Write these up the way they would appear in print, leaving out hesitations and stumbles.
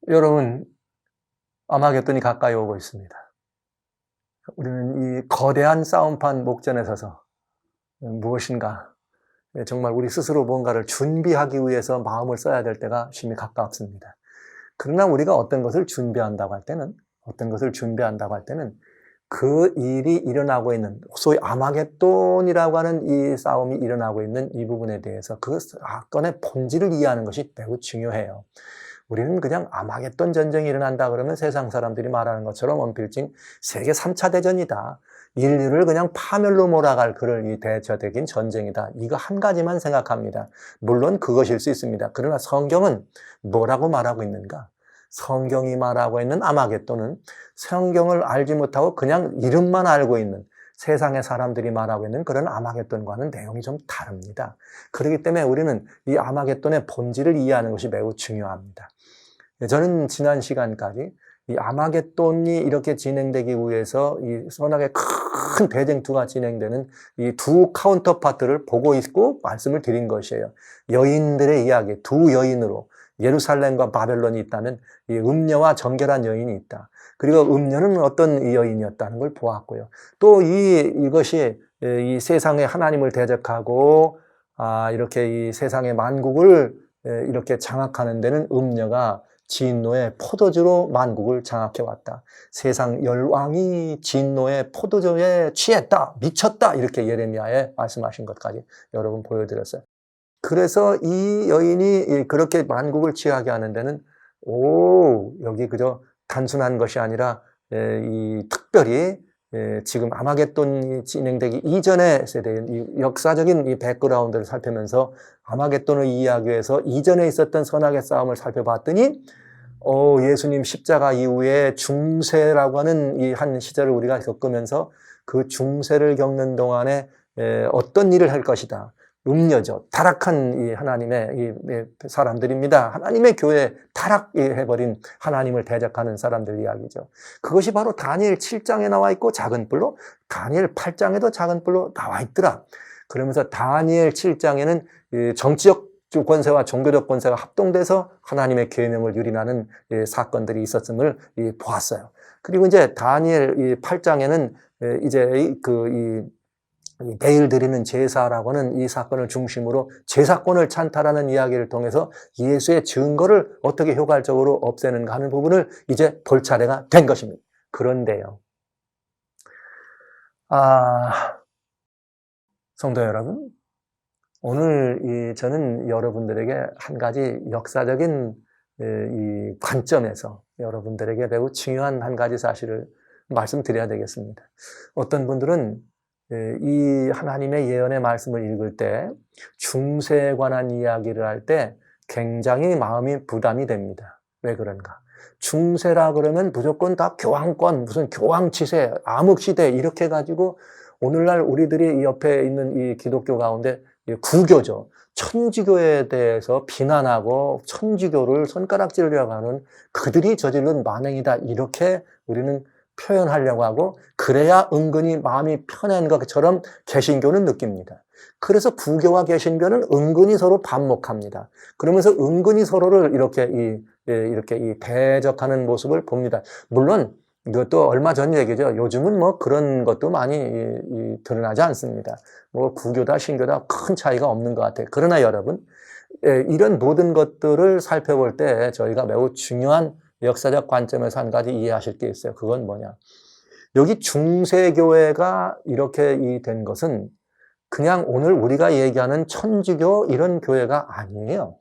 여러분, 아마겟돈이 가까이 오고 있습니다. 우리는 이 거대한 싸움판 목전에 서서 무엇인가 정말 우리 스스로 뭔가를 준비하기 위해서 마음을 써야 될 때가 심히 가깝습니다. 그러나 우리가 어떤 것을 준비한다고 할 때는 그 일이 일어나고 있는 소위 아마겟돈이라고 하는 이 싸움이 일어나고 있는 이 부분에 대해서 그 사건의 본질을 이해하는 것이 매우 중요해요. 우리는 그냥 아마겟돈 전쟁이 일어난다 그러면 세상 사람들이 말하는 것처럼 원필징 세계 3차 대전이다. 인류를 그냥 파멸로 몰아갈 그럴 이 대저적인 전쟁이다. 이거 한 가지만 생각합니다. 물론 그것일 수 있습니다. 그러나 성경은 뭐라고 말하고 있는가? 성경이 말하고 있는 아마겟돈은 성경을 알지 못하고 그냥 이름만 알고 있는 세상의 사람들이 말하고 있는 그런 아마겟돈과는 내용이 좀 다릅니다. 그렇기 때문에 우리는 이 아마겟돈의 본질을 이해하는 것이 매우 중요합니다. 저는 지난 시간까지 이 아마겟돈이 이렇게 진행되기 위해서 이 워낙에 큰 대쟁투가 진행되는 이 두 카운터파트를 보고 있고 말씀을 드린 것이에요. 여인들의 이야기, 두 여인으로 예루살렘과 바벨론이 있다면 이 음녀와 정결한 여인이 있다. 그리고 음녀는 어떤 여인이었다는 걸 보았고요. 또 이것이 이 세상에 하나님을 대적하고 이렇게 이 세상의 만국을 이렇게 장악하는 데는 음녀가 진노의 포도주로 만국을 장악해왔다. 세상 열왕이 진노의 포도주에 취했다, 미쳤다, 이렇게 예레미야에 말씀하신 것까지 여러분 보여드렸어요. 그래서 이 여인이 그렇게 만국을 취하게 하는 데는 여기 그저 단순한 것이 아니라 이 특별히 지금 아마겟돈이 진행되기 이전의 세대인 이 역사적인 이 백그라운드를 살피면서 아마겟돈을 이해하기 위해서 이전에 있었던 선악의 싸움을 살펴봤더니 예수님 십자가 이후에 중세라고 하는 이 한 시절을 우리가 겪으면서 그 중세를 겪는 동안에 어떤 일을 할 것이다. 음녀죠. 타락한 이 하나님의 이 사람들입니다. 하나님의 교회에 타락해버린 하나님을 대적하는 사람들 이야기죠. 그것이 바로 다니엘 7장에 나와 있고 작은 뿔로 다니엘 8장에도 작은 뿔로 나와 있더라. 그러면서 다니엘 7장에는 정치적 권세와 종교적 권세가 합동돼서 하나님의 계명을 유린하는 사건들이 있었음을 보았어요. 그리고 이제 다니엘 8장에는 이제 내일 드리는 제사라고 하는 이 사건을 중심으로 제사권을 찬탈하는 이야기를 통해서 예수의 증거를 어떻게 효과적으로 없애는가 하는 부분을 이제 볼 차례가 된 것입니다. 그런데요. 성도 여러분, 오늘 저는 여러분들에게 한 가지 역사적인 이 관점에서 여러분들에게 매우 중요한 한 가지 사실을 말씀드려야 되겠습니다. 어떤 분들은 이 하나님의 예언의 말씀을 읽을 때 중세에 관한 이야기를 할 때 굉장히 마음이 부담이 됩니다. 왜 그런가? 중세라 그러면 무조건 다 교황권, 무슨 교황치세, 암흑시대 이렇게 가지고 오늘날 우리들이 이 옆에 있는 이 기독교 가운데 구교죠. 천주교에 대해서 비난하고 천주교를 손가락질하려고 하는 그들이 저지른 만행이다. 이렇게 우리는 표현하려고 하고 그래야 은근히 마음이 편한 것처럼 개신교는 느낍니다. 그래서 구교와 개신교는 은근히 서로 반목합니다. 그러면서 은근히 서로를 이렇게 대적하는 모습을 봅니다. 물론 이것도 얼마 전 얘기죠. 요즘은 뭐 그런 것도 많이 드러나지 않습니다. 뭐 구교다 신교다 큰 차이가 없는 것 같아요. 그러나 여러분, 이런 모든 것들을 살펴볼 때 저희가 매우 중요한 역사적 관점에서 한 가지 이해하실 게 있어요. 그건 뭐냐? 여기 중세교회가 이렇게 된 것은 그냥 오늘 우리가 얘기하는 천주교 이런 교회가 아니에요.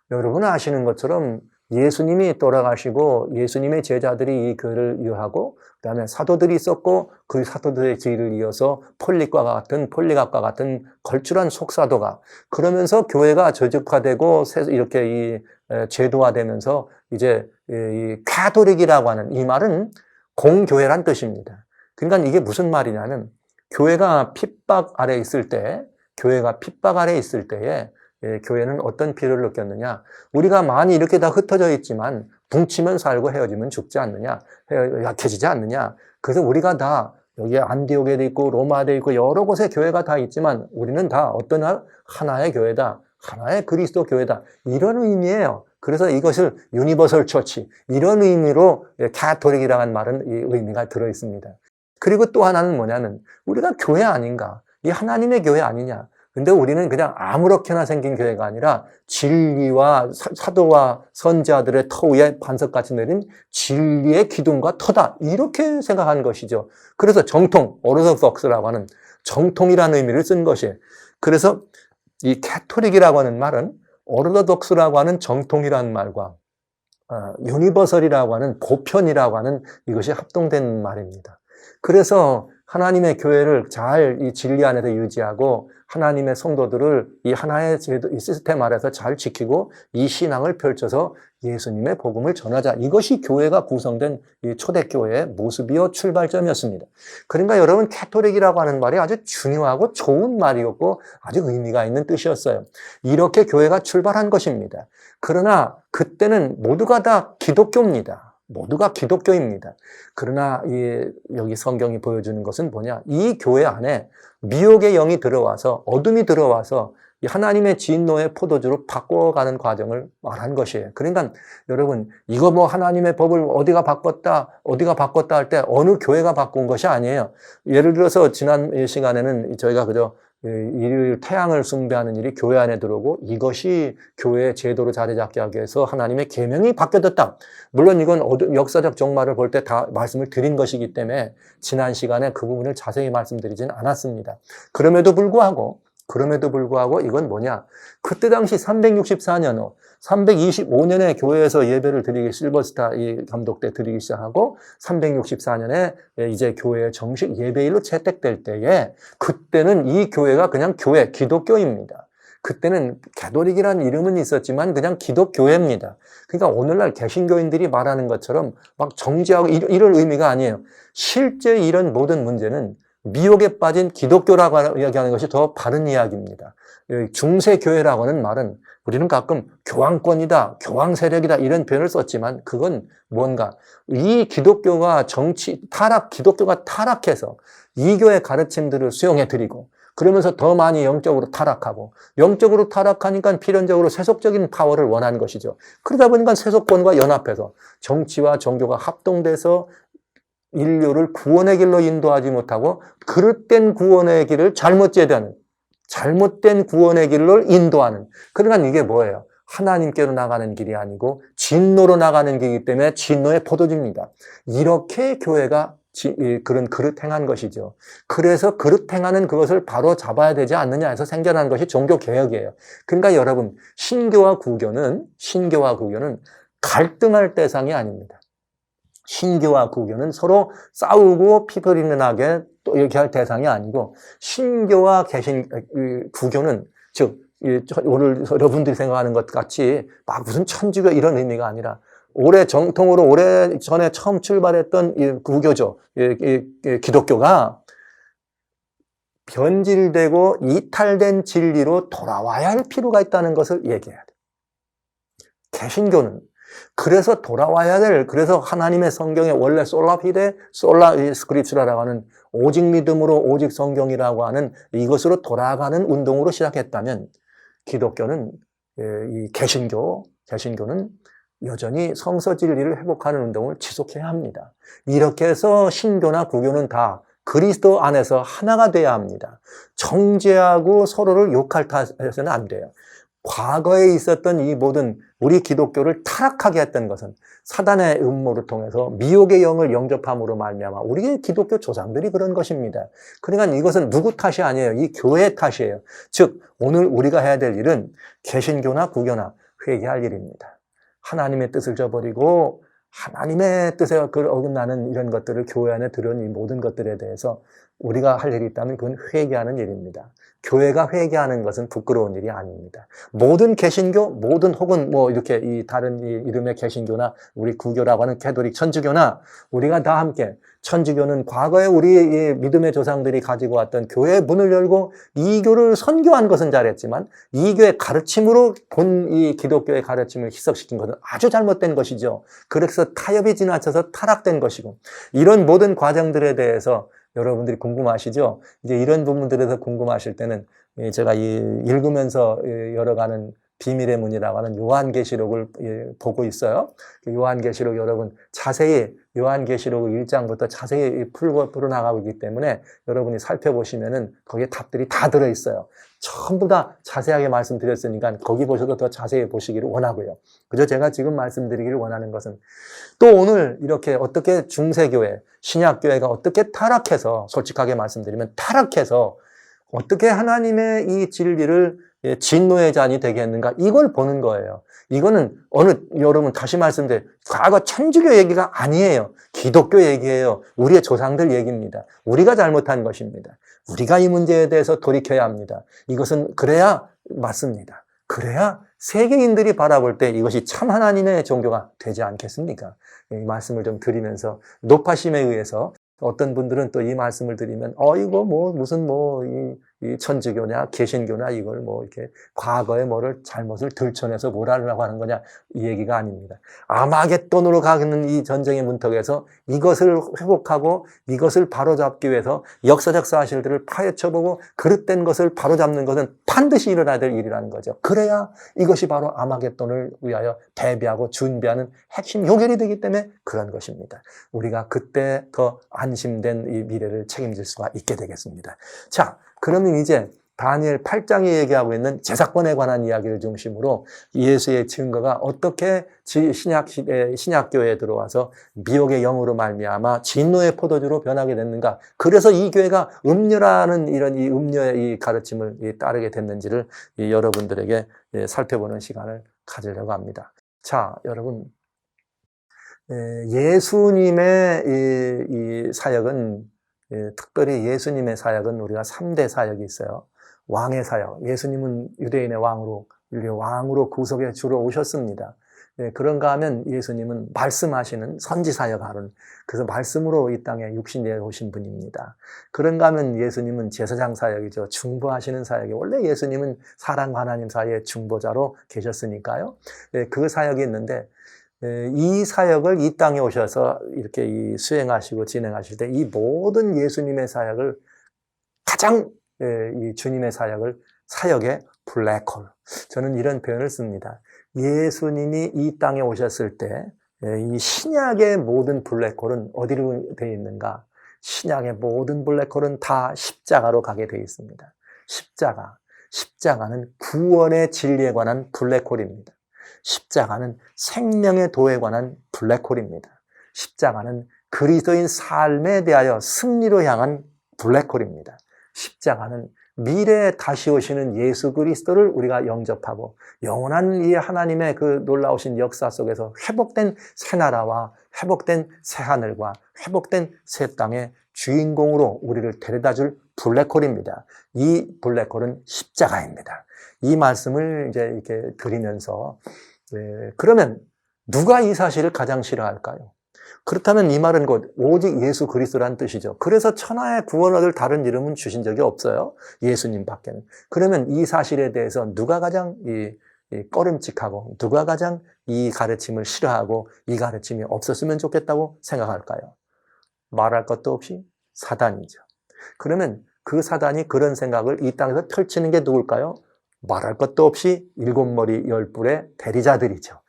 여러분 아시는 것처럼 예수님이 돌아가시고 예수님의 제자들이 이 교회를 이어하고 그다음에 사도들이 있었고 그 사도들의 길을 이어서 폴리갑과 같은 걸출한 속사도가 그러면서 교회가 조직화되고 이렇게 제도화되면서 이제 이 가톨릭이라고 하는 이 말은 공교회란 뜻입니다. 그러니까 이게 무슨 말이냐면 교회가 핍박 아래 있을 때에 교회는 어떤 필요를 느꼈느냐? 우리가 많이 이렇게 다 흩어져 있지만 뭉치면 살고 헤어지면 죽지 않느냐? 약해지지 않느냐? 그래서 우리가 다 여기 안디옥에도 있고 로마에도 있고 여러 곳에 교회가 다 있지만 우리는 다 어떤 하나의 교회다. 하나의 그리스도 교회다. 이런 의미예요. 그래서 이것을 유니버설 처치 이런 의미로 가톨릭이라는 말은 이 의미가 들어 있습니다. 그리고 또 하나는 뭐냐면 우리가 교회 아닌가? 이 하나님의 교회 아니냐? 근데 우리는 그냥 아무렇게나 생긴 교회가 아니라 진리와 사도와 선지자들의 터 위에 반석같이 내린 진리의 기둥과 터다. 이렇게 생각하는 것이죠. 그래서 정통, 오르토독스라고 하는 정통이라는 의미를 쓴 것이에요. 그래서 이 캐톨릭이라고 하는 말은 오르토독스라고 하는 정통이라는 말과 유니버설이라고 하는 보편이라고 하는 이것이 합동된 말입니다. 그래서 하나님의 교회를 잘 이 진리 안에서 유지하고 하나님의 성도들을 이 하나의 제도, 이 시스템 아래서 잘 지키고 이 신앙을 펼쳐서 예수님의 복음을 전하자. 이것이 교회가 구성된 이 초대교회의 모습이요 출발점이었습니다. 그러니까 여러분 캐톨릭이라고 하는 말이 아주 중요하고 좋은 말이었고 아주 의미가 있는 뜻이었어요. 이렇게 교회가 출발한 것입니다. 그러나 그때는 모두가 다 기독교입니다. 모두가 기독교입니다. 그러나 여기 성경이 보여주는 것은 뭐냐? 이 교회 안에 미혹의 영이 들어와서 어둠이 들어와서 하나님의 진노의 포도주로 바꿔가는 과정을 말한 것이에요. 그러니까 여러분 이거 뭐 하나님의 법을 어디가 바꿨다 할 때 어느 교회가 바꾼 것이 아니에요. 예를 들어서 지난 시간에는 저희가 그저 일요일 태양을 숭배하는 일이 교회 안에 들어오고 이것이 교회의 제도로 자리 잡게 하기 위해서 하나님의 계명이 바뀌어졌다. 물론 이건 역사적 종말을 볼 때 다 말씀을 드린 것이기 때문에 지난 시간에 그 부분을 자세히 말씀드리진 않았습니다. 그럼에도 불구하고 이건 뭐냐? 그때 당시 364년 후 325년에 교회에서 예배를 드리기 실버스타 이 감독 때 드리기 시작하고 364년에 이제 교회의 정식 예배일로 채택될 때에 그때는 이 교회가 그냥 교회, 기독교입니다. 그때는 가톨릭이라는 이름은 있었지만 그냥 기독교회입니다. 그러니까 오늘날 개신교인들이 말하는 것처럼 막 정지하고 이런 의미가 아니에요. 실제 이런 모든 문제는 미혹에 빠진 기독교라고 이야기하는 것이 더 바른 이야기입니다. 중세교회라고 하는 말은 우리는 가끔 교황권이다, 교황 세력이다 이런 표현을 썼지만 그건 뭔가 이 기독교가 기독교가 타락해서 이교의 가르침들을 수용해드리고 그러면서 더 많이 영적으로 타락하고 영적으로 타락하니까 필연적으로 세속적인 파워를 원하는 것이죠. 그러다 보니까 세속권과 연합해서 정치와 종교가 합동돼서 인류를 구원의 길로 인도하지 못하고 그릇된 구원의 길을 잘못 제대하는 잘못된 구원의 길로 인도하는 그러니까 이게 뭐예요? 하나님께로 나가는 길이 아니고 진노로 나가는 길이기 때문에 진노의 포도주입니다. 이렇게 교회가 그런 그릇 행한 것이죠. 그래서 그릇 행하는 그것을 바로 잡아야 되지 않느냐 해서 생겨난 것이 종교개혁이에요. 그러니까 여러분 신교와 구교는 갈등할 대상이 아닙니다. 신교와 구교는 서로 싸우고 피부리는 나게 또 이렇게 할 대상이 아니고 신교와 구교는 즉 오늘 여러분들이 생각하는 것 같이 막 무슨 천주교 이런 의미가 아니라 정통으로 오래 전에 처음 출발했던 이 구교죠. 기독교가 변질되고 이탈된 진리로 돌아와야 할 필요가 있다는 것을 얘기해야 돼요. 개신교는 그래서 돌아와야 될, 그래서 하나님의 성경에 원래 솔라 스크립처라고 하는 오직 믿음으로 오직 성경이라고 하는 이것으로 돌아가는 운동으로 시작했다면 기독교는 이 개신교는 여전히 성서 진리를 회복하는 운동을 지속해야 합니다. 이렇게 해서 신교나 구교는 다 그리스도 안에서 하나가 돼야 합니다. 정죄하고 서로를 욕할 탓해서는 안 돼요. 과거에 있었던 이 모든 우리 기독교를 타락하게 했던 것은 사단의 음모를 통해서 미혹의 영을 영접함으로 말미암아 우리 기독교 조상들이 그런 것입니다. 그러니까 이것은 누구 탓이 아니에요. 이 교회의 탓이에요. 즉 오늘 우리가 해야 될 일은 개신교나 구교나 회개할 일입니다. 하나님의 뜻을 저버리고 하나님의 뜻에 어긋나는 이런 것들을 교회 안에 들여온 이 모든 것들에 대해서 우리가 할 일이 있다면 그건 회개하는 일입니다. 교회가 회개하는 것은 부끄러운 일이 아닙니다. 모든 개신교, 혹은 이렇게 이 다른 이름의 개신교나 우리 구교라고 하는 가톨릭 천주교나 우리가 다 함께 천주교는 과거에 우리 믿음의 조상들이 가지고 왔던 교회의 문을 열고 이교를 선교한 것은 잘했지만 이교의 가르침으로 본 이 기독교의 가르침을 희석시킨 것은 아주 잘못된 것이죠. 그래서 타협이 지나쳐서 타락된 것이고 이런 모든 과정들에 대해서 여러분들이 궁금하시죠? 이제 이런 부분들에서 궁금하실 때는 제가 읽으면서 열어가는 비밀의 문이라고 하는 요한계시록을 보고 있어요. 요한계시록 여러분 자세히 요한계시록 1장부터 자세히 풀어나가고 있기 때문에 여러분이 살펴보시면은 거기에 답들이 다 들어있어요. 전부 다 자세하게 말씀드렸으니까 거기 보셔도 더 자세히 보시기를 원하고요. 그저 제가 지금 말씀드리기를 원하는 것은 또 오늘 이렇게 어떻게 중세교회, 신약교회가 어떻게 타락해서 솔직하게 말씀드리면 타락해서 어떻게 하나님의 이 진리를 진노의 잔이 되게 했는가 이걸 보는 거예요. 이거는 여러분 다시 말씀드려요. 과거 천주교 얘기가 아니에요. 기독교 얘기예요. 우리의 조상들 얘기입니다. 우리가 잘못한 것입니다. 우리가 이 문제에 대해서 돌이켜야 합니다. 이것은 그래야 맞습니다. 그래야 세계인들이 바라볼 때 이것이 참 하나님의 종교가 되지 않겠습니까? 이 말씀을 좀 드리면서 노파심에 의해서 어떤 분들은 또 이 말씀을 드리면 이거 무슨 이 천주교냐 개신교냐 이걸 이렇게 과거의 잘못을 들춰내서 뭘 하려고 하는 거냐 이 얘기가 아닙니다. 아마겟돈으로 가는 이 전쟁의 문턱에서 이것을 회복하고 이것을 바로잡기 위해서 역사적 사실들을 파헤쳐보고 그릇된 것을 바로잡는 것은 반드시 일어나야 될 일이라는 거죠. 그래야 이것이 바로 아마겟돈을 위하여 대비하고 준비하는 핵심 요결이 되기 때문에 그런 것입니다. 우리가 그때 더 안심된 이 미래를 책임질 수가 있게 되겠습니다. 자, 그러면 이제 다니엘 8장이 얘기하고 있는 제사권에 관한 이야기를 중심으로 예수의 증거가 어떻게 신약교회에 들어와서 미혹의 영으로 말미암아 진노의 포도주로 변하게 됐는가. 그래서 이 교회가 음녀라는 이런 이 음녀의 이 가르침을 따르게 됐는지를 여러분들에게 살펴보는 시간을 가지려고 합니다. 자, 여러분. 예수님의 이 사역은 특별히 예수님의 사역은 우리가 3대 사역이 있어요. 왕의 사역. 예수님은 유대인의 왕으로 구속에 주로 오셨습니다. 그런가 하면 예수님은 말씀하시는 선지 사역하는 그래서 말씀으로 이 땅에 육신에 오신 분입니다. 그런가 하면 예수님은 제사장 사역이죠. 중보하시는 사역이 원래 예수님은 사랑과 하나님 사이의 중보자로 계셨으니까요. 그 사역이 있는데 이 사역을 이 땅에 오셔서 이렇게 수행하시고 진행하실 때 이 모든 예수님의 사역을 가장 이 주님의 사역의 블랙홀. 저는 이런 표현을 씁니다. 예수님이 이 땅에 오셨을 때 이 신약의 모든 블랙홀은 어디로 되어 있는가? 신약의 모든 블랙홀은 다 십자가로 가게 되어 있습니다. 십자가는 구원의 진리에 관한 블랙홀입니다. 십자가는 생명의 도에 관한 블랙홀입니다. 십자가는 그리스도인 삶에 대하여 승리로 향한 블랙홀입니다. 십자가는 미래에 다시 오시는 예수 그리스도를 우리가 영접하고 영원한 이 하나님의 그 놀라우신 역사 속에서 회복된 새 나라와 회복된 새 하늘과 회복된 새 땅의 주인공으로 우리를 데려다줄 블랙홀입니다. 이 블랙홀은 십자가입니다. 이 말씀을 이제 이렇게 드리면서 그러면 누가 이 사실을 가장 싫어할까요? 그렇다면 이 말은 곧 오직 예수 그리스도라는 뜻이죠. 그래서 천하의 구원 얻을 다른 이름은 주신 적이 없어요. 예수님 밖에는. 그러면 이 사실에 대해서 누가 가장 꺼림칙하고 누가 가장 이 가르침을 싫어하고 이 가르침이 없었으면 좋겠다고 생각할까요? 말할 것도 없이 사단이죠. 그러면 그 사단이 그런 생각을 이 땅에서 펼치는 게 누굴까요? 말할 것도 없이 7머리 10뿔의 대리자들이죠.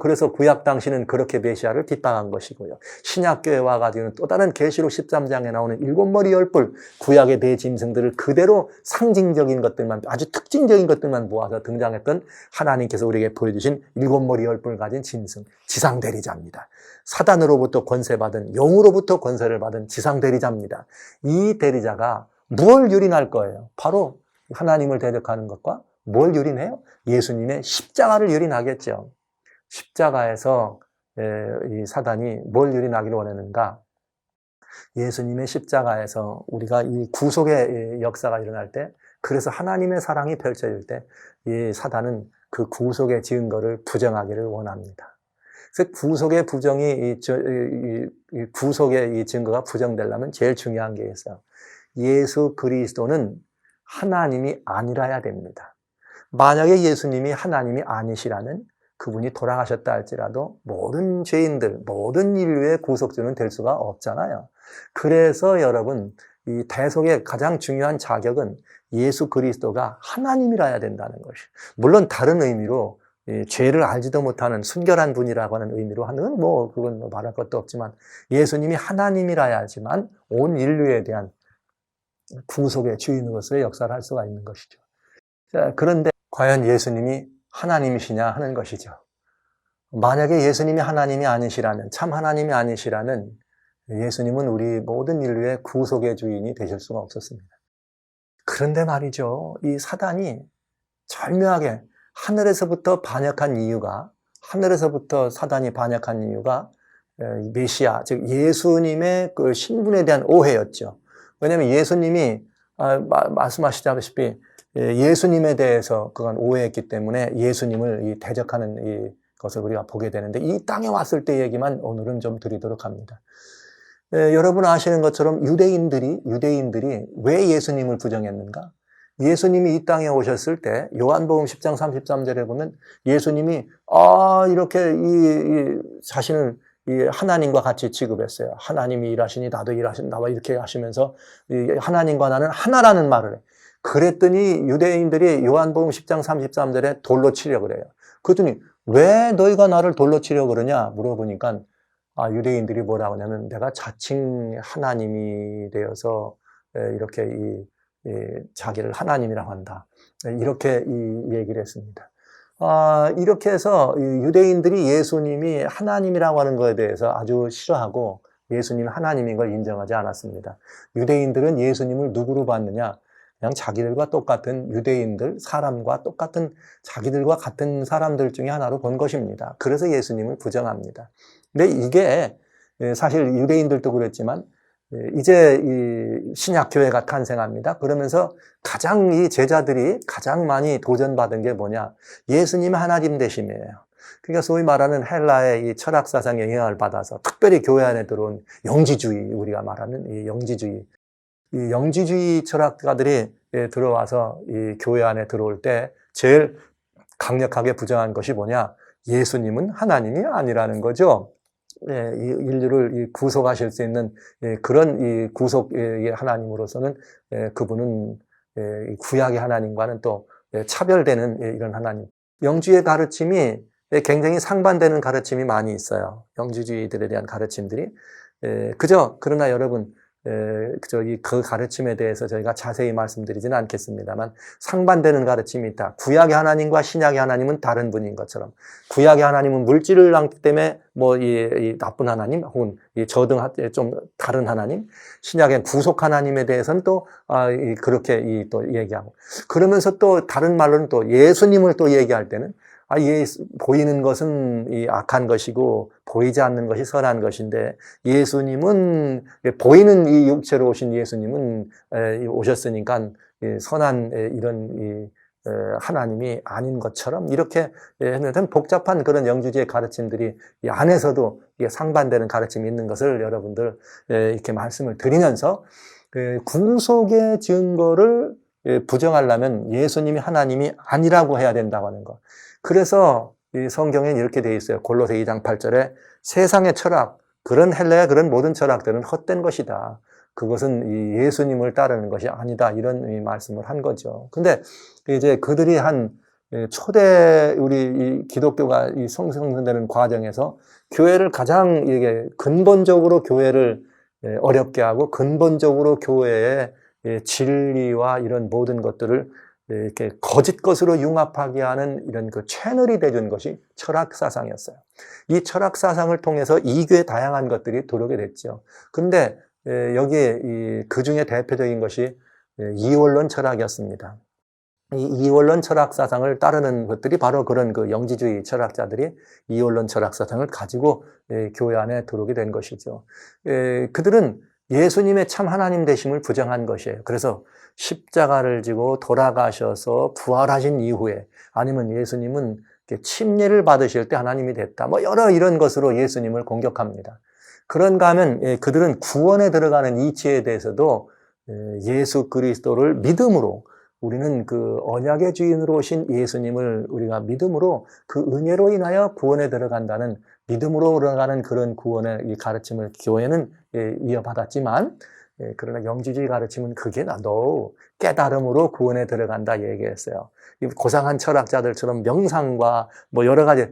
그래서 구약 당시는 그렇게 메시아를 빗방한 것이고요. 신약교회 와가지고는 또 다른 계시록 13장에 나오는 7머리 10뿔 구약의 대짐승들을 그대로 상징적인 것들만 아주 특징적인 것들만 모아서 등장했던 하나님께서 우리에게 보여주신 7머리 10뿔 가진 짐승 지상 대리자입니다. 사단으로부터 권세받은 용으로부터 권세를 받은 지상 대리자입니다. 이 대리자가 뭘 유린할 거예요? 바로 하나님을 대적하는 것과 뭘 유린해요? 예수님의 십자가를 유린하겠죠. 십자가에서 이 사단이 뭘 유린하기를 원했는가? 예수님의 십자가에서 우리가 이 구속의 역사가 일어날 때, 그래서 하나님의 사랑이 펼쳐질 때, 이 사단은 그 구속의 증거를 부정하기를 원합니다. 그래서 구속의 구속의 이 증거가 부정되려면 제일 중요한 게 있어요. 예수 그리스도는 하나님이 아니라야 됩니다. 만약에 예수님이 하나님이 아니시라면 그분이 돌아가셨다 할지라도 모든 죄인들, 모든 인류의 구속주는 될 수가 없잖아요. 그래서 여러분, 이 대속의 가장 중요한 자격은 예수 그리스도가 하나님이라야 된다는 것이. 물론 다른 의미로 죄를 알지도 못하는 순결한 분이라고 하는 의미로 하는 그건 말할 것도 없지만 예수님이 하나님이라야지만 온 인류에 대한 구속의 주인으로서의 역사를 할 수가 있는 것이죠. 자, 그런데 과연 예수님이 하나님이시냐 하는 것이죠. 만약에 예수님이 하나님이 아니시라면, 참 하나님이 아니시라면 예수님은 우리 모든 인류의 구속의 주인이 되실 수가 없었습니다. 그런데 말이죠. 이 사단이 절묘하게 하늘에서부터 사단이 반역한 이유가 메시아, 즉 예수님의 그 신분에 대한 오해였죠. 왜냐하면 예수님이 말씀하시다시피 예수님에 대해서 그건 오해했기 때문에 예수님을 대적하는 것을 우리가 보게 되는데 이 땅에 왔을 때 얘기만 오늘은 좀 드리도록 합니다. 여러분 아시는 것처럼 유대인들이 왜 예수님을 부정했는가? 예수님이 이 땅에 오셨을 때 요한복음 10장 33절에 보면 예수님이 이렇게 자신을 하나님과 같이 취급했어요. 하나님이 일하시니 나도 일하신다 이렇게 하시면서 하나님과 나는 하나라는 말을 해. 그랬더니 유대인들이 요한복음 10장 33절에 돌로 치려 그래요. 그랬더니 왜 너희가 나를 돌로 치려 그러냐 물어보니까 유대인들이 뭐라고 하냐면 내가 자칭 하나님이 되어서 이렇게 자기를 하나님이라고 한다. 이렇게 얘기를 했습니다. 이렇게 해서 유대인들이 예수님이 하나님이라고 하는 것에 대해서 아주 싫어하고 예수님이 하나님인 걸 인정하지 않았습니다. 유대인들은 예수님을 누구로 봤느냐? 그냥 자기들과 똑같은 유대인들, 사람과 똑같은 자기들과 같은 사람들 중에 하나로 본 것입니다. 그래서 예수님을 부정합니다. 근데 이게 사실 유대인들도 그랬지만 이제 이 신약교회가 탄생합니다. 그러면서 가장 이 제자들이 가장 많이 도전받은 게 뭐냐? 예수님 하나님 되심이에요. 그러니까 소위 말하는 헬라의 이 철학 사상의 영향을 받아서 특별히 교회 안에 들어온 영지주의, 우리가 말하는 이 영지주의. 이 영지주의 철학가들이 들어와서 이 교회 안에 들어올 때 제일 강력하게 부정한 것이 뭐냐? 예수님은 하나님이 아니라는 거죠. 이 인류를 구속하실 수 있는 그런 이 구속의 하나님으로서는 그분은 구약의 하나님과는 또 차별되는 이런 하나님. 영주의 가르침이 굉장히 상반되는 가르침이 많이 있어요. 영주주의들에 대한 가르침들이. 그러나 여러분, 그 가르침에 대해서 저희가 자세히 말씀드리지는 않겠습니다만 상반되는 가르침이 있다. 구약의 하나님과 신약의 하나님은 다른 분인 것처럼 구약의 하나님은 물질을 낳기 때문에 이 나쁜 하나님 혹은 저등 좀 다른 하나님, 신약의 구속 하나님에 대해서는 또 그렇게 또 얘기하고 그러면서 또 다른 말로는 또 예수님을 또 얘기할 때는 보이는 것은 악한 것이고 보이지 않는 것이 선한 것인데 예수님은 보이는 이 육체로 오신 예수님은 오셨으니까 선한 이런 하나님이 아닌 것처럼 이렇게 했는데 복잡한 그런 영주주의 가르침들이 이 안에서도 이게 상반되는 가르침이 있는 것을 여러분들 이렇게 말씀을 드리면서 구속의 증거를 부정하려면 예수님이 하나님이 아니라고 해야 된다고 하는 것. 그래서 이 성경에는 이렇게 되어 있어요. 골로새 2장 8절에 세상의 철학, 그런 헬라의 그런 모든 철학들은 헛된 것이다. 그것은 이 예수님을 따르는 것이 아니다. 이런 말씀을 한 거죠. 근데 이제 그들이 한 초대 우리 이 기독교가 이 성장되는 과정에서 교회를 가장 이게 근본적으로 교회를 어렵게 하고 근본적으로 교회의 진리와 이런 모든 것들을 이렇게 거짓 것으로 융합하게 하는 이런 그 채널이 되준 것이 철학 사상이었어요. 이 철학 사상을 통해서 이교의 다양한 것들이 들어오게 됐죠. 근데 여기에 그 중에 대표적인 것이 이원론 철학이었습니다. 이 이원론 철학 사상을 따르는 것들이 바로 그런 그 영지주의 철학자들이 이원론 철학 사상을 가지고 교회 안에 들어오게 된 것이죠. 그들은 예수님의 참 하나님 되심을 부정한 것이에요. 그래서 십자가를 지고 돌아가셔서 부활하신 이후에 아니면 예수님은 침례를 받으실 때 하나님이 됐다. 여러 이런 것으로 예수님을 공격합니다. 그런가 하면 그들은 구원에 들어가는 이치에 대해서도 예수 그리스도를 믿음으로 우리는 그 언약의 주인으로 오신 예수님을 우리가 믿음으로 그 은혜로 인하여 구원에 들어간다는 믿음으로 들어가는 그런 구원의 이 가르침을 교회는 이어받았지만 그러나 영지주의 가르침은 그게 너 깨달음으로 구원에 들어간다 얘기했어요. 고상한 철학자들처럼 명상과 뭐 여러 가지.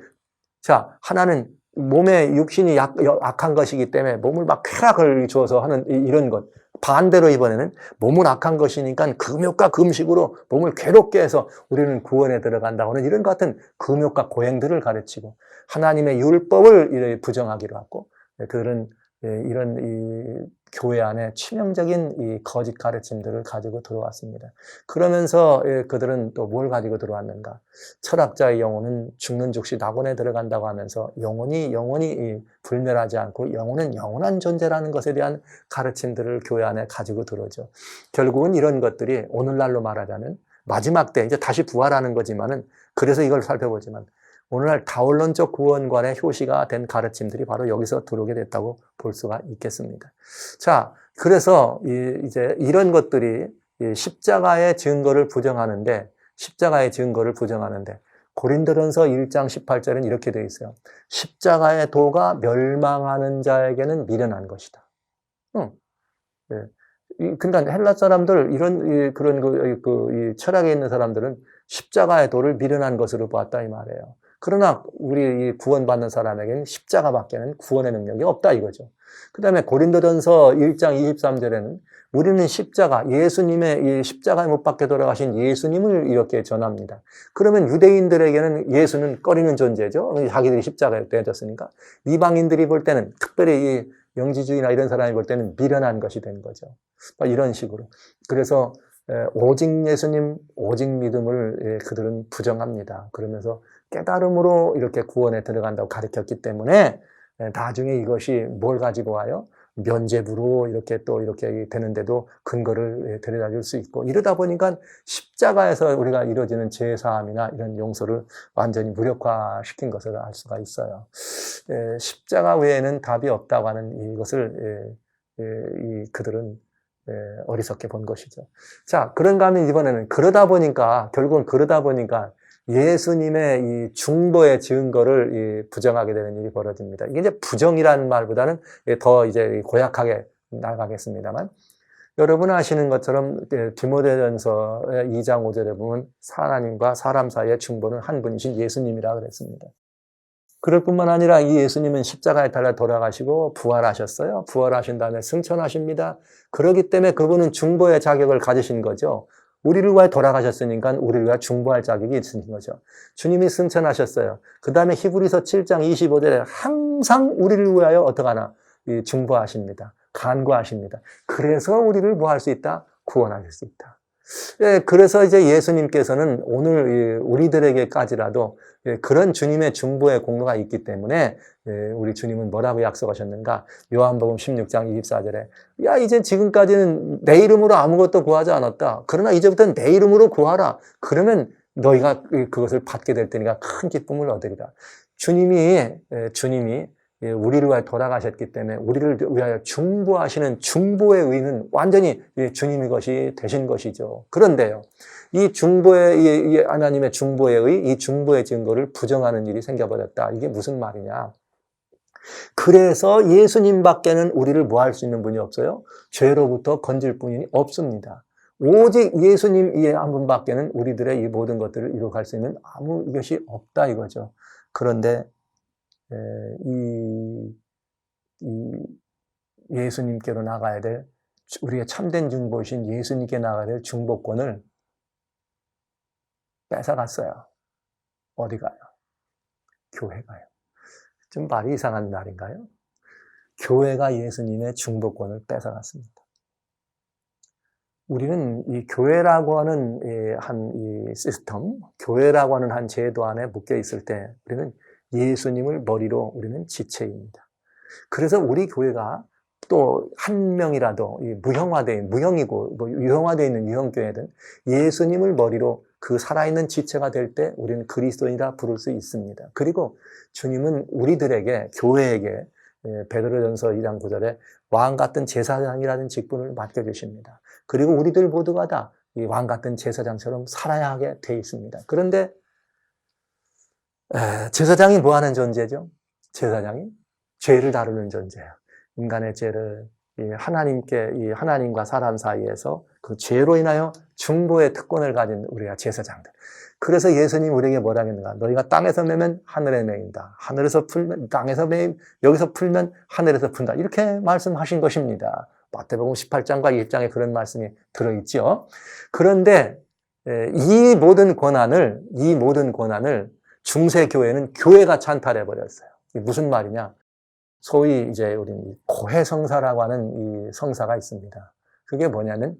자, 하나는 몸에 육신이 약한 것이기 때문에 몸을 막 쾌락을 주어서 하는 이런 것. 반대로 이번에는 몸은 악한 것이니까 금욕과 금식으로 몸을 괴롭게 해서 우리는 구원에 들어간다고 하는 이런 같은 금욕과 고행들을 가르치고 하나님의 율법을 부정하기로 하고 그런 이런 이 교회 안에 치명적인 이 거짓 가르침들을 가지고 들어왔습니다. 그러면서 그들은 또 뭘 가지고 들어왔는가? 철학자의 영혼은 죽는 즉시 낙원에 들어간다고 하면서 영혼이 불멸하지 않고 영혼은 영원한 존재라는 것에 대한 가르침들을 교회 안에 가지고 들어오죠. 결국은 이런 것들이 오늘날로 말하자면 마지막 때 이제 다시 부활하는 거지만은 그래서 이걸 살펴보지만 오늘날 다원론적 구원관의 효시가 된 가르침들이 바로 여기서 들어오게 됐다고 볼 수가 있겠습니다. 자, 그래서 이제 이런 것들이 십자가의 증거를 부정하는데 고린도전서 1장 18절은 이렇게 되어 있어요. 십자가의 도가 멸망하는 자에게는 미련한 것이다. 그러니까 헬라 사람들 그런 철학에 있는 사람들은 십자가의 도를 미련한 것으로 보았다 이 말이에요. 그러나 우리 구원받는 사람에게는 십자가밖에는 구원의 능력이 없다 이거죠. 그 다음에 고린도전서 1장 23절에는 우리는 예수님의 이 십자가에 못 박혀 돌아가신 예수님을 이렇게 전합니다. 그러면 유대인들에게는 예수는 꺼리는 존재죠. 자기들이 십자가에 떼졌으니까. 이방인들이 볼 때는 특별히 이 영지주의나 이런 사람이 볼 때는 미련한 것이 된 거죠. 이런 식으로. 그래서 오직 예수님, 오직 믿음을 그들은 부정합니다. 그러면서 깨달음으로 이렇게 구원에 들어간다고 가르쳤기 때문에 나중에 이것이 뭘 가지고 와요? 면죄부로 이렇게 되는데도 근거를 데려다 줄 수 있고 이러다 보니까 십자가에서 우리가 이루어지는 죄사함이나 이런 용서를 완전히 무력화시킨 것을 알 수가 있어요. 십자가 외에는 답이 없다고 하는 이것을 그들은 어리석게 본 것이죠. 자, 그런가 하면 이번에는 결국은 그러다 보니까 예수님의 이 중보의 증거를 부정하게 되는 일이 벌어집니다. 이게 이제 부정이라는 말보다는 더 이제 고약하게 나가겠습니다만, 여러분 아시는 것처럼 디모데전서 2장 5절에 보면 하나님과 사람 사이의 중보는 한 분이신 예수님이라 그랬습니다. 그럴 뿐만 아니라 이 예수님은 십자가에 달려 돌아가시고 부활하셨어요. 부활하신 다음에 승천하십니다. 그렇기 때문에 그분은 중보의 자격을 가지신 거죠. 우리를 위해 돌아가셨으니까 우리를 위해 중보할 자격이 있으신 거죠. 주님이 승천하셨어요. 그 다음에 히브리서 7장 25절에 항상 우리를 위하여 어떡하나 중보하십니다. 간구하십니다. 그래서 우리를 뭐 할 수 있다? 구원하실 수 있다. 그래서 이제 예수님께서는 오늘 우리들에게까지라도 그런 주님의 중보의 공로가 있기 때문에 우리 주님은 뭐라고 약속하셨는가? 요한복음 16장 24절에 야 이제 지금까지는 내 이름으로 아무것도 구하지 않았다. 그러나 이제부터는 내 이름으로 구하라. 그러면 너희가 그것을 받게 될 테니까 큰 기쁨을 얻으리라. 주님이 우리를 위하여 돌아가셨기 때문에 우리를 위하여 중보하시는 중보의 의는 완전히 주님의 것이 되신 것이죠. 그런데요, 이 하나님의 중보의 의, 이 중보의 증거를 부정하는 일이 생겨버렸다. 이게 무슨 말이냐? 그래서 예수님밖에는 우리를 뭐 할 수 있는 분이 없어요? 죄로부터 건질 분이 없습니다. 오직 예수님 이 한 분밖에는 우리들의 이 모든 것들을 이룩할 수 있는 아무 것이 없다 이거죠. 그런데 예수님께로 나가야 될 우리의 참된 중보이신 예수님께 나가야 될 중보권을 뺏어갔어요. 어디 가요? 교회 가요. 좀 말이 이상한 말인가요? 교회가 예수님의 중보권을 뺏어갔습니다. 우리는 이 교회라고 하는 이 시스템, 교회라고 하는 한 제도 안에 묶여 있을 때 우리는 예수님을 머리로 우리는 지체입니다. 그래서 우리 교회가 또 한 명이라도 무형이고 유형화되어 있는 유형교회든 예수님을 머리로 그 살아있는 지체가 될 때 우리는 그리스도인이라 부를 수 있습니다. 그리고 주님은 우리들에게 교회에게 베드로전서 2장 9절에 왕 같은 제사장이라는 직분을 맡겨주십니다. 그리고 우리들 모두가 다 이 왕 같은 제사장처럼 살아야 하게 돼 있습니다. 그런데 제사장이 뭐 하는 존재죠? 제사장이 죄를 다루는 존재예요. 인간의 죄를 이 하나님과 사람 사이에서 그 죄로 인하여 중보의 특권을 가진 우리가 제사장들. 그래서 예수님 우리에게 뭐라 했는가? 너희가 땅에서 매면 하늘에 매인다. 하늘에서 풀면 땅에서 매임, 여기서 풀면 하늘에서 푼다. 이렇게 말씀하신 것입니다. 마태복음 18장과 1장에 그런 말씀이 들어있죠. 그런데 이 모든 권한을 중세교회는 교회가 찬탈해 버렸어요. 무슨 말이냐? 소위 이제 우리 고해성사라고 하는 이 성사가 있습니다. 그게 뭐냐면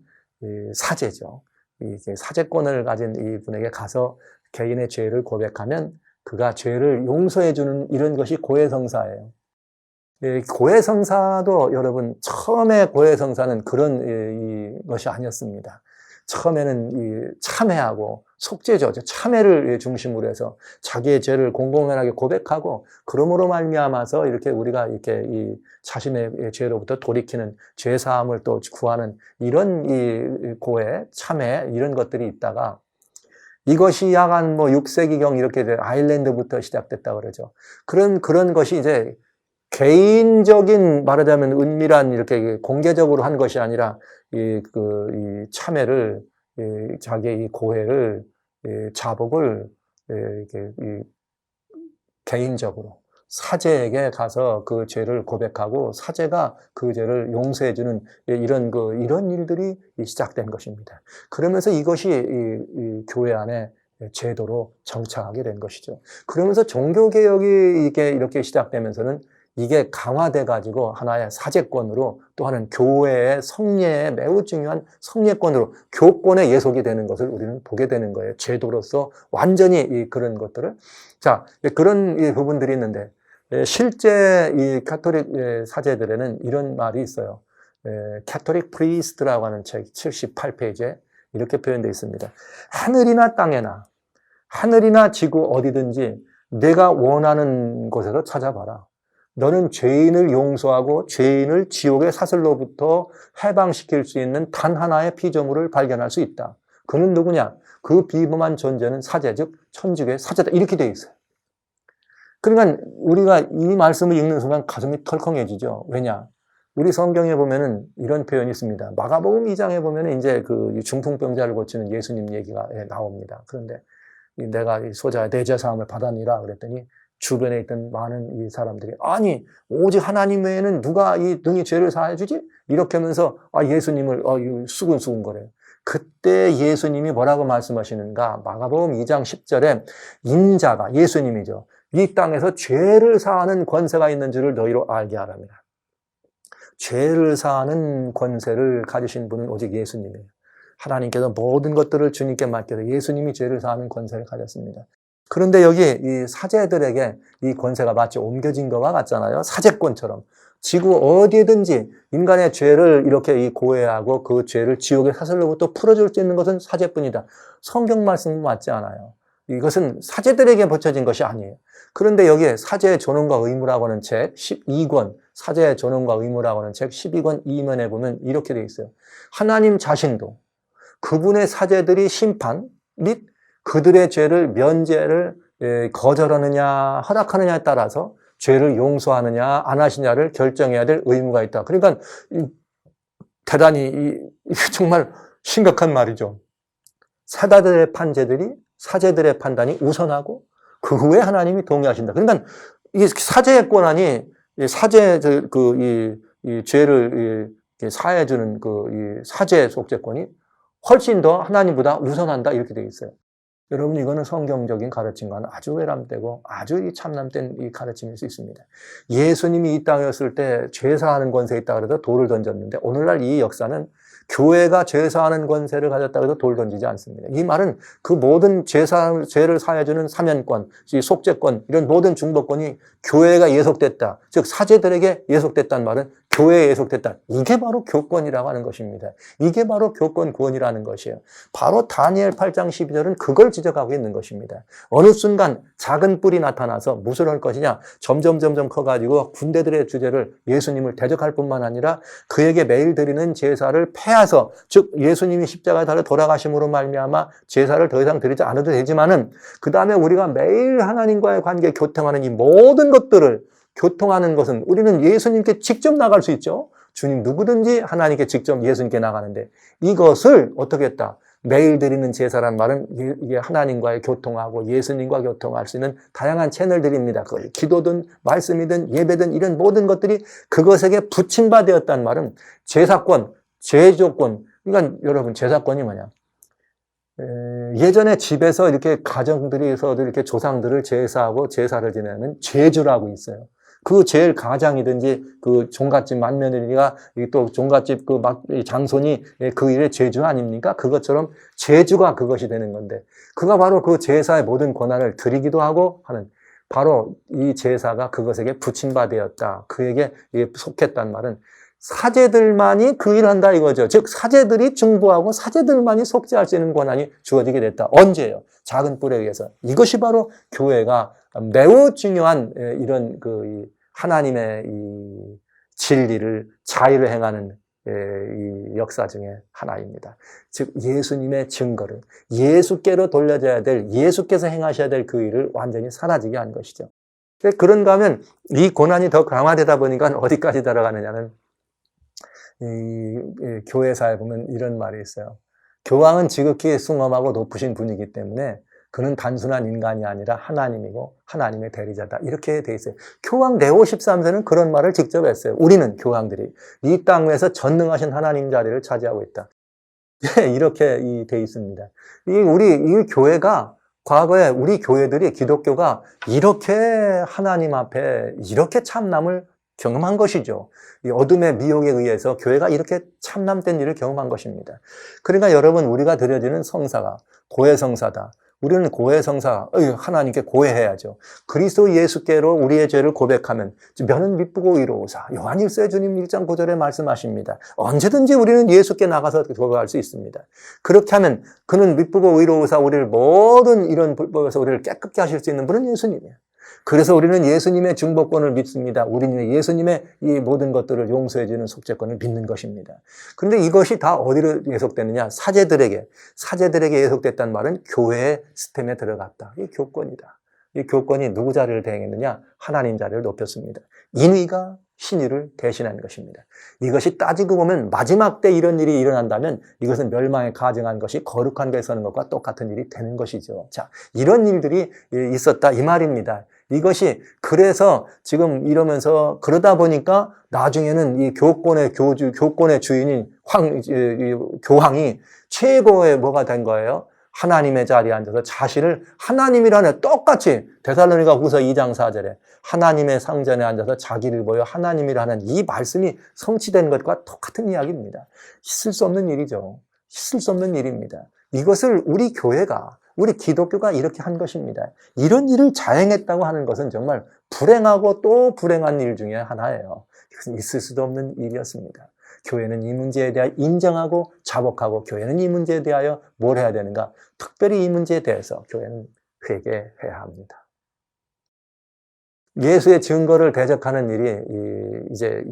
사제죠. 이게 사제권을 가진 이분에게 가서 개인의 죄를 고백하면 그가 죄를 용서해 주는 이런 것이 고해성사예요. 고해성사도 여러분 처음에 고해성사는 그런 것이 아니었습니다. 처음에는 이 참회하고 속죄죠. 참회를 중심으로 해서 자기의 죄를 공공연하게 고백하고 그러므로 말미암아서 이렇게 우리가 이렇게 이 자신의 죄로부터 돌이키는 죄 사함을 또 구하는 이런 이 고해, 참회 이런 것들이 있다가 이것이 약 한 6세기경 이렇게 아일랜드부터 시작됐다 그러죠. 그런 것이 이제 개인적인 말하자면 은밀한 이렇게 공개적으로 한 것이 아니라 이 참회를 자기의 이 고해를 자복을 개인적으로 사제에게 가서 그 죄를 고백하고 사제가 그 죄를 용서해주는 이런 일들이 시작된 것입니다. 그러면서 이것이 이 교회 안에 제도로 정착하게 된 것이죠. 그러면서 종교개혁이 이렇게 시작되면서는 이게 강화돼 가지고 하나의 사제권으로 또 하나는 교회의 성례에 매우 중요한 성례권으로 교권에 예속이 되는 것을 우리는 보게 되는 거예요. 제도로서 완전히 그런 것들을. 자, 그런 부분들이 있는데 실제 이 가톨릭 사제들에는 이런 말이 있어요. 가톨릭 프리스트라고 하는 책 78페이지에 이렇게 표현되어 있습니다. 하늘이나 지구 어디든지 내가 원하는 곳에서 찾아봐라. 너는 죄인을 용서하고 죄인을 지옥의 사슬로부터 해방시킬 수 있는 단 하나의 피조물을 발견할 수 있다. 그는 누구냐? 그 비범한 존재는 사제, 즉 천주교의 사제다. 이렇게 되어 있어요. 그러니까 우리가 이 말씀을 읽는 순간 가슴이 털컹해지죠. 왜냐? 우리 성경에 보면은 이런 표현이 있습니다. 마가복음 2장에 보면은 이제 그 중풍병자를 고치는 예수님 얘기가 나옵니다. 그런데 내가 소자의 내 죄사함을 받았니라 그랬더니 주변에 있던 많은 이 사람들이 아니 오직 하나님 외에는 누가 이 능히 죄를 사해 주지? 이렇게 하면서 예수님을 수근수근 거려요. 그때 예수님이 뭐라고 말씀하시는가? 마가복음 2장 10절에 인자가 예수님이죠. 이 땅에서 죄를 사하는 권세가 있는 줄을 너희로 알게 하랍니다. 죄를 사하는 권세를 가지신 분은 오직 예수님이에요. 하나님께서 모든 것들을 주님께 맡겨서 예수님이 죄를 사하는 권세를 가졌습니다. 그런데 여기 이 사제들에게 이 권세가 마치 옮겨진 것과 같잖아요. 사제권처럼. 지구 어디든지 인간의 죄를 이렇게 고해하고 그 죄를 지옥의 사슬로부터 풀어줄 수 있는 것은 사제뿐이다. 성경 말씀은 맞지 않아요. 이것은 사제들에게 붙여진 것이 아니에요. 그런데 여기에 사제의 존엄과 의무라고 하는 책 12권, 사제의 존엄과 의무라고 하는 책 12권 2면에 보면 이렇게 되어 있어요. 하나님 자신도 그분의 사제들이 심판 및 그들의 죄를 면제를 거절하느냐 허락하느냐에 따라서 죄를 용서하느냐 안 하시냐를 결정해야 될 의무가 있다. 그러니까 대단히 정말 심각한 말이죠. 사제들의 판단이 우선하고 그 후에 하나님이 동의하신다. 그러니까 이 사제의 권한이 이 죄를 사해주는 이 사제의 속죄권이 훨씬 더 하나님보다 우선한다 이렇게 되어 있어요. 여러분 이거는 성경적인 가르침과는 아주 외람되고 아주 참남된 이 가르침일 수 있습니다. 예수님이 이 땅에 왔을 때 죄사하는 권세 있다 그래서 돌을 던졌는데 오늘날 이 역사는 교회가 죄사하는 권세를 가졌다고 해도 돌 던지지 않습니다. 이 말은 그 모든 죄를 사해주는 사면권, 속죄권 이런 모든 중보권이 교회가 예속됐다. 즉 사제들에게 예속됐다는 말은 교회에 예속됐다. 이게 바로 교권이라고 하는 것입니다. 이게 바로 교권 구원이라는 것이에요. 바로 다니엘 8장 12절은 그걸 지적하고 있는 것입니다. 어느 순간 작은 뿔이 나타나서 무슨 할 것이냐? 점점 커가지고 군대들의 주제를 예수님을 대적할 뿐만 아니라 그에게 매일 드리는 제사를 폐하서 즉 예수님이 십자가에 달려 돌아가심으로 말미암아 제사를 더 이상 드리지 않아도 되지만은 그 다음에 우리가 매일 하나님과의 관계에 교통하는 이 모든 것들을 교통하는 것은 우리는 예수님께 직접 나갈 수 있죠. 주님 누구든지 하나님께 직접 예수님께 나가는데 이것을 어떻게 했다? 매일 드리는 제사란 말은 이게 하나님과의 교통하고 예수님과 교통할 수 있는 다양한 채널들입니다. 그걸 기도든 말씀이든 예배든 이런 모든 것들이 그것에게 붙임바되었다는 말은 제사권, 제조권. 그러니까 여러분 제사권이 뭐냐? 예전에 집에서 이렇게 가정들에서도 이렇게 조상들을 제사하고 제사를 지내는 제주라고 있어요. 그 제일 가장이든지 그 종갓집 맏며느리가 또 종갓집 그 장손이 그 일의 제주 아닙니까? 그것처럼 제주가 그것이 되는 건데 그가 바로 그 제사의 모든 권한을 드리기도 하고 하는 바로 이 제사가 그것에게 붙임바되었다. 그에게 속했단 말은 사제들만이 그 일을 한다 이거죠. 즉 사제들이 중보하고 사제들만이 속죄할 수 있는 권한이 주어지게 됐다. 언제요? 작은 뿔에 의해서. 이것이 바로 교회가 매우 중요한 이런 그 하나님의 이 진리를 자유를 행하는 이 역사 중에 하나입니다. 즉 예수님의 증거를 예수께로 돌려줘야 될 예수께서 행하셔야 될 그 일을 완전히 사라지게 한 것이죠. 그런가 하면 이 고난이 더 강화되다 보니까 어디까지 들어가느냐는 이 교회사에 보면 이런 말이 있어요. 교황은 지극히 숭엄하고 높으신 분이기 때문에 그는 단순한 인간이 아니라 하나님이고 하나님의 대리자다. 이렇게 돼 있어요. 교황 네오 13세는 그런 말을 직접 했어요. 우리는 교황들이 이 땅에서 전능하신 하나님 자리를 차지하고 있다. 이렇게 돼 있습니다. 이 교회가 과거에 우리 교회들이 기독교가 이렇게 하나님 앞에 이렇게 참남을 경험한 것이죠. 이 어둠의 미혹에 의해서 교회가 이렇게 참남된 일을 경험한 것입니다. 그러니까 여러분 우리가 드려지는 성사가 고해성사다. 우리는 고해성사, 하나님께 고해해야죠. 그리스도 예수께로 우리의 죄를 고백하면 면은 미쁘고 의로우사. 요한일서 주님 1장 9절에 말씀하십니다. 언제든지 우리는 예수께 나가서 고백할 수 있습니다. 그렇게 하면 그는 미쁘고 의로우사 우리를 모든 이런 불법에서 우리를 깨끗게 하실 수 있는 분은 예수님이에요. 그래서 우리는 예수님의 중보권을 믿습니다. 우리는 예수님의 이 모든 것들을 용서해 주는 속죄권을 믿는 것입니다. 그런데 이것이 다 어디로 예속되느냐? 사제들에게 예속됐단 말은 교회의 시스템에 들어갔다. 이 교권이다. 이 교권이 누구 자리를 대행했느냐? 하나님 자리를 높였습니다. 인위가 신의를 대신한 것입니다. 이것이 따지고 보면 마지막 때 이런 일이 일어난다면 이것은 멸망에 가증한 것이 거룩한 데에 서는 것과 똑같은 일이 되는 것이죠. 자, 이런 일들이 있었다 이 말입니다. 이것이 그래서 지금 이러면서 그러다 보니까 나중에는 이 교권의 주인인 교황이 최고의 뭐가 된 거예요? 하나님의 자리에 앉아서 자신을 하나님이라는 똑같이 데살로니가 후서 2장 4절에 하나님의 상전에 앉아서 자기를 보여 하나님이라는 이 말씀이 성취된 것과 똑같은 이야기입니다. 있을 수 없는 일이죠. 있을 수 없는 일입니다. 이것을 우리 교회가 우리 기독교가 이렇게 한 것입니다. 이런 일을 자행했다고 하는 것은 정말 불행하고 또 불행한 일 중에 하나예요. 이것은 있을 수도 없는 일이었습니다. 교회는 이 문제에 대하여 인정하고 자복하고 교회는 이 문제에 대하여 뭘 해야 되는가? 특별히 이 문제에 대해서 교회는 회개해야 합니다. 예수의 증거를 대적하는 일이 이제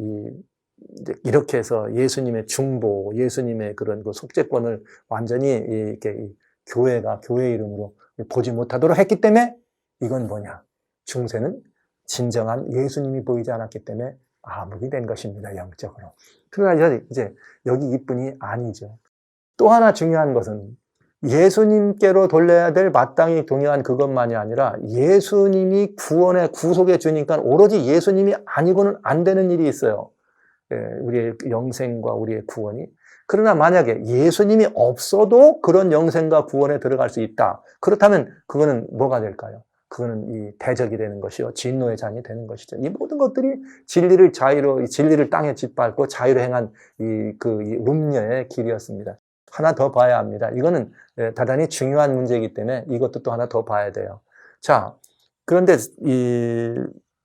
이렇게 해서 예수님의 중보, 예수님의 그런 그 속죄권을 완전히 이렇게 교회가 교회 이름으로 보지 못하도록 했기 때문에 이건 뭐냐? 중세는 진정한 예수님이 보이지 않았기 때문에 암흑이 된 것입니다. 영적으로. 그러나 이제 여기 이뿐이 아니죠. 또 하나 중요한 것은 예수님께로 돌려야 될 마땅히 동의한 그것만이 아니라 예수님이 구속의 주니까 오로지 예수님이 아니고는 안 되는 일이 있어요. 우리의 영생과 우리의 구원이. 그러나 만약에 예수님이 없어도 그런 영생과 구원에 들어갈 수 있다. 그렇다면 그거는 뭐가 될까요? 그거는 이 대적이 되는 것이요. 진노의 잔이 되는 것이죠. 이 모든 것들이 진리를 땅에 짓밟고 자유로 행한 이 음녀의 길이었습니다. 하나 더 봐야 합니다. 이거는 대단히 중요한 문제이기 때문에 이것도 또 하나 더 봐야 돼요. 자, 그런데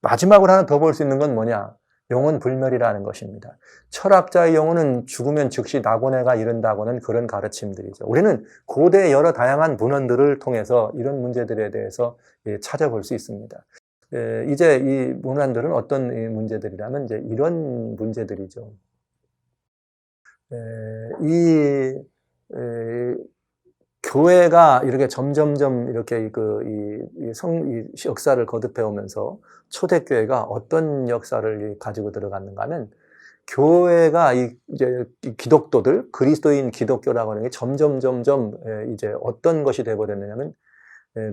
마지막으로 하나 더 볼 수 있는 건 뭐냐? 영혼 불멸이라는 것입니다. 철학자의 영혼은 죽으면 즉시 낙원해가 이른다고는 그런 가르침들이죠. 우리는 고대 여러 다양한 문헌들을 통해서 이런 문제들에 대해서 찾아볼 수 있습니다. 이제 이 문헌들은 어떤 문제들이라면 이제 이런 문제들이죠. 교회가 이렇게 점점점 이렇게 이 역사를 거듭해 오면서 초대교회가 어떤 역사를 가지고 들어갔는가 하면 교회가 이제 기독도들, 그리스도인 기독교라고 하는 게 점점 이제 어떤 것이 되어버렸느냐면,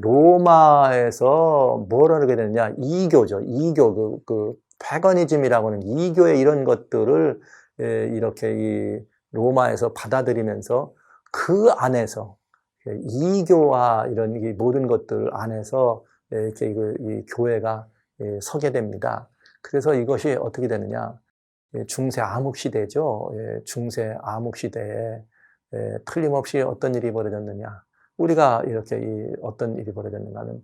로마에서 뭘 하게 되느냐, 이교죠. 이교, 패거니즘이라고 하는 이교의 이런 것들을 이렇게 이 로마에서 받아들이면서 그 안에서 이교와 이런 이 모든 것들 안에서 이렇게 이 교회가 서게 됩니다. 그래서 이것이 어떻게 되느냐, 중세 암흑 시대죠. 중세 암흑 시대에 틀림없이 어떤 일이 벌어졌느냐, 우리가 이렇게 어떤 일이 벌어졌는가는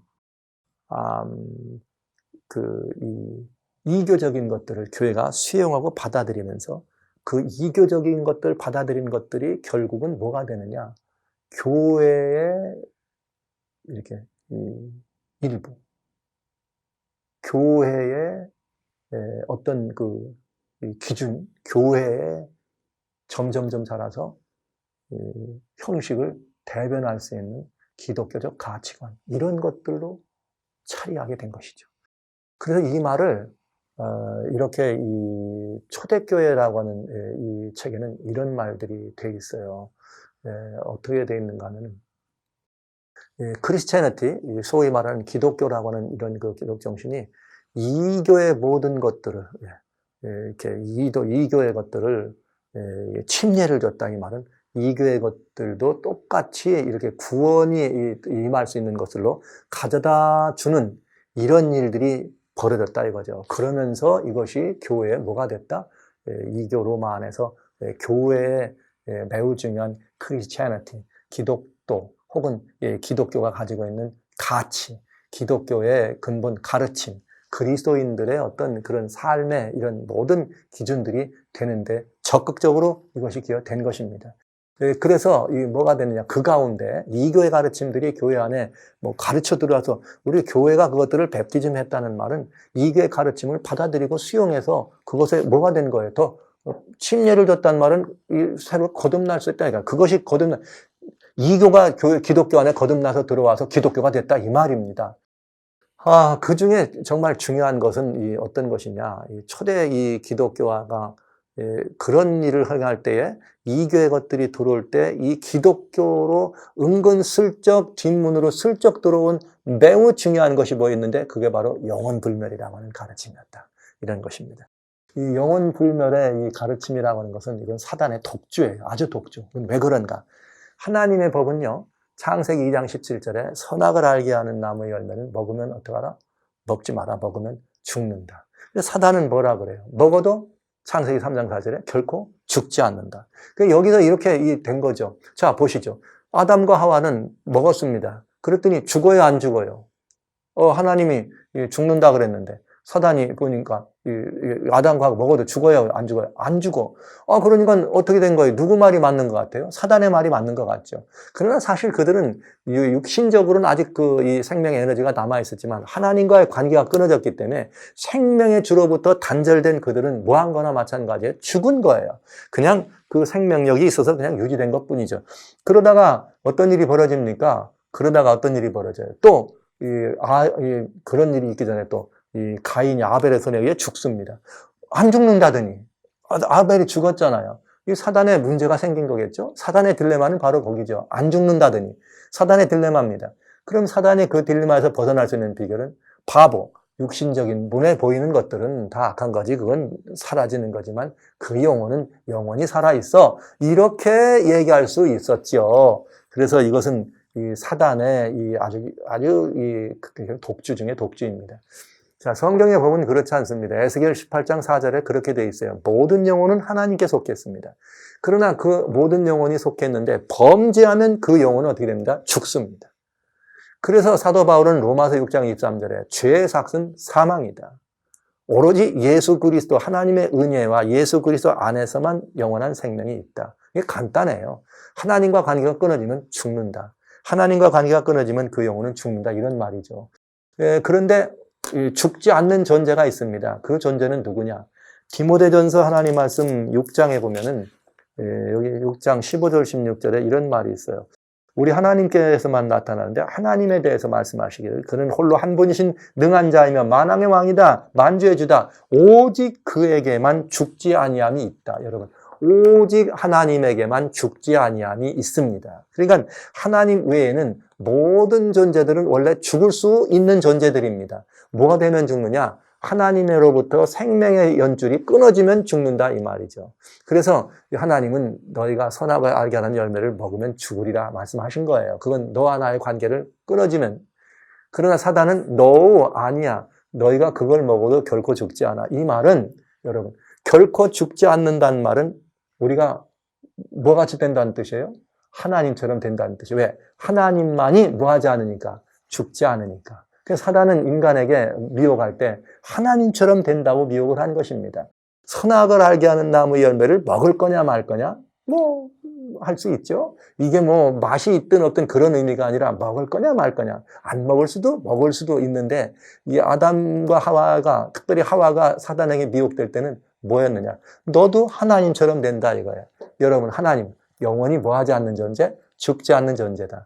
이 이교적인 것들을 교회가 수용하고 받아들이면서 그 이교적인 것들 받아들인 것들이 결국은 뭐가 되느냐, 교회의 이렇게 일부, 교회의 어떤 기준, 교회에 점점 자라서 형식을 대변할 수 있는 기독교적 가치관, 이런 것들로 차리하게 된 것이죠. 그래서 이 말을 이렇게 이 초대교회라고 하는 이 책에는 이런 말들이 돼 있어요. 어떻게 돼 있는가 하면, 크리스티애니티, 소위 말하는 기독교라고 하는 이런 기독 정신이 이교의 모든 것들을, 이렇게 이교의 것들을 침례를 줬다, 이 말은 이교의 것들도 똑같이 이렇게 구원이 임할 수 있는 것들로 가져다 주는 이런 일들이 벌어졌다 이거죠. 그러면서 이것이 교회에 뭐가 됐다? 이교 로마 안에서 교회의 매우 중요한 크리스티애니티, 기독도 혹은 기독교가 가지고 있는 가치, 기독교의 근본 가르침, 그리스도인들의 어떤 그런 삶의 이런 모든 기준들이 되는데 적극적으로 이것이 기여된 것입니다. 그래서 뭐가 되느냐, 그 가운데 이교의 가르침들이 교회 안에 뭐 가르쳐 들어와서 우리 교회가 그것들을 베프티즘 했다는 말은 이교의 가르침을 받아들이고 수용해서 그것에 뭐가 된 거예요. 더 침례를 줬다는 말은 새로 거듭날 수 있다니까. 그것이 이교가 기독교 안에 거듭나서 들어와서 기독교가 됐다, 이 말입니다. 그 중에 정말 중요한 것은 어떤 것이냐, 초대 이 기독교화가 그런 일을 행할 때에 이교의 것들이 들어올 때 이 기독교로 은근슬쩍 뒷문으로 슬쩍 들어온 매우 중요한 것이 뭐였는데, 그게 바로 영혼불멸이라고 하는 가르침이었다, 이런 것입니다. 이 영혼불멸의 이 가르침이라고 하는 것은 이건 사단의 독주예요. 아주 독주. 왜 그런가? 하나님의 법은요, 창세기 2장 17절에 선악을 알게 하는 나무의 열매는 먹으면 어떡하라? 먹지 마라. 먹으면 죽는다. 사단은 뭐라 그래요? 먹어도 창세기 3장 4절에 결코 죽지 않는다. 여기서 이렇게 된 거죠. 자, 보시죠. 아담과 하와는 먹었습니다. 그랬더니 죽어요, 안 죽어요? 하나님이 죽는다 그랬는데 사단이 보니까 아담과 하와 먹어도 죽어요, 안 죽어요? 안 죽어. 그러니까 어떻게 된 거예요? 누구 말이 맞는 것 같아요? 사단의 말이 맞는 것 같죠. 그러나 사실 그들은 육신적으로는 아직 이 생명의 에너지가 남아있었지만 하나님과의 관계가 끊어졌기 때문에 생명의 주로부터 단절된 그들은 뭐한 거나 마찬가지예요. 죽은 거예요. 그냥 그 생명력이 있어서 그냥 유지된 것 뿐이죠. 그러다가 어떤 일이 벌어집니까? 또 그런 일이 있기 전에 또 이 가인이 아벨의 손에 의해 죽습니다. 안 죽는다더니 아벨이 죽었잖아요. 이 사단의 문제가 생긴 거겠죠. 사단의 딜레마는 바로 거기죠. 안 죽는다더니 사단의 딜레마입니다. 그럼 사단이 그 딜레마에서 벗어날 수 있는 비결은 바보, 육신적인 눈에 보이는 것들은 다 악한 거지, 그건 사라지는 거지만 그 영혼은 영원히 살아있어, 이렇게 얘기할 수 있었죠. 그래서 이것은 이 사단의 아주 독주 중에 독주입니다. 자, 성경에 보면 그렇지 않습니다. 에스겔 18장 4절에 그렇게 되어 있어요. 모든 영혼은 하나님께 속했습니다. 그러나 그 모든 영혼이 속했는데 범죄하면 그 영혼은 어떻게 됩니다? 죽습니다. 그래서 사도 바울은 로마서 6장 23절에 죄의 삭은 사망이다. 오로지 예수 그리스도, 하나님의 은혜와 예수 그리스도 안에서만 영원한 생명이 있다. 이게 간단해요. 하나님과 관계가 끊어지면 죽는다. 하나님과 관계가 끊어지면 그 영혼은 죽는다, 이런 말이죠. 그런데 죽지 않는 존재가 있습니다. 그 존재는 누구냐? 디모데전서 하나님 말씀 6장에 보면은 여기 6장 15절 16절에 이런 말이 있어요. 우리 하나님께서만 나타나는데 하나님에 대해서 말씀하시기를 그는 홀로 한 분이신 능한 자이며 만왕의 왕이다. 만주의 주다. 오직 그에게만 죽지 아니함이 있다. 여러분, 오직 하나님에게만 죽지 아니함이 있습니다. 그러니까 하나님 외에는 모든 존재들은 원래 죽을 수 있는 존재들입니다. 뭐가 되면 죽느냐? 하나님으로부터 생명의 연줄이 끊어지면 죽는다 이 말이죠. 그래서 하나님은 너희가 선악을 알게 하는 열매를 먹으면 죽으리라 말씀하신 거예요. 그건 너와 나의 관계를 끊어지면. 그러나 사단은 no, 아니야. 너희가 그걸 먹어도 결코 죽지 않아. 이 말은 여러분, 결코 죽지 않는다는 말은 우리가 뭐같이 된다는 뜻이에요? 하나님처럼 된다는 뜻이에요. 왜? 하나님만이 뭐하지 않으니까? 죽지 않으니까. 그래서 사단은 인간에게 미혹할 때 하나님처럼 된다고 미혹을 한 것입니다. 선악을 알게 하는 나무의 열매를 먹을 거냐 말 거냐? 뭐 할 수 있죠. 이게 뭐 맛이 있든 없든 그런 의미가 아니라 먹을 거냐 말 거냐. 안 먹을 수도 있는데 이 아담과 하와가, 특별히 하와가 사단에게 미혹될 때는 뭐였느냐? 너도 하나님처럼 된다 이거예요. 여러분, 하나님 영원히 뭐하지 않는 존재? 죽지 않는 존재다.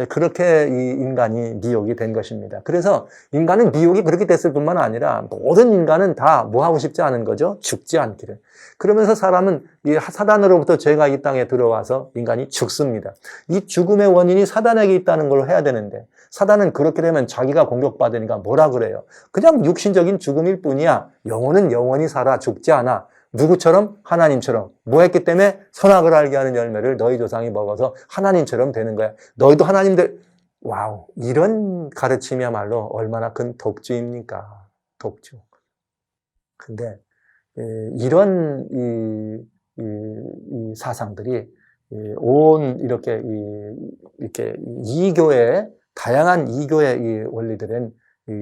그렇게 이 인간이 미혹이 된 것입니다. 그래서 인간은 미혹이 그렇게 됐을 뿐만 아니라 모든 인간은 다 뭐하고 싶지 않은 거죠? 죽지 않기를. 그러면서 사람은 이 사단으로부터 죄가 이 땅에 들어와서 인간이 죽습니다. 이 죽음의 원인이 사단에게 있다는 걸로 해야 되는데 사단은 그렇게 되면 자기가 공격받으니까 뭐라 그래요? 그냥 육신적인 죽음일 뿐이야. 영혼은 영원히 살아 죽지 않아. 누구처럼? 하나님처럼. 뭐 했기 때문에? 선악을 알게 하는 열매를 너희 조상이 먹어서 하나님처럼 되는 거야. 너희도 하나님들. 와우, 이런 가르침이야말로 얼마나 큰 독주입니까? 독주. 근데 이런 이 사상들이 온 이렇게 이교의 다양한 이교의 이 원리들은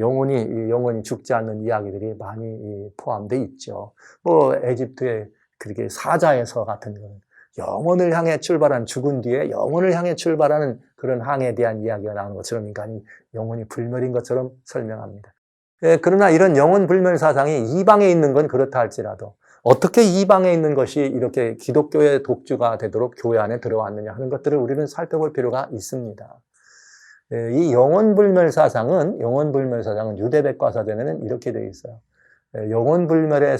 영원히 죽지 않는 이야기들이 많이 포함되어 있죠. 뭐 에집트의 그렇게 사자에서 같은 거는 영혼을 향해 출발한 죽은 뒤에 영혼을 향해 출발하는 그런 항에 대한 이야기가 나오는 것처럼 인간이 영혼이 불멸인 것처럼 설명합니다. 그러나 이런 영혼 불멸 사상이 이방에 있는 건 그렇다 할지라도 어떻게 이방에 있는 것이 이렇게 기독교의 독주가 되도록 교회 안에 들어왔느냐 하는 것들을 우리는 살펴볼 필요가 있습니다. 이 영혼불멸 사상은 유대백과사전에는 이렇게 되어 있어요. 영혼불멸의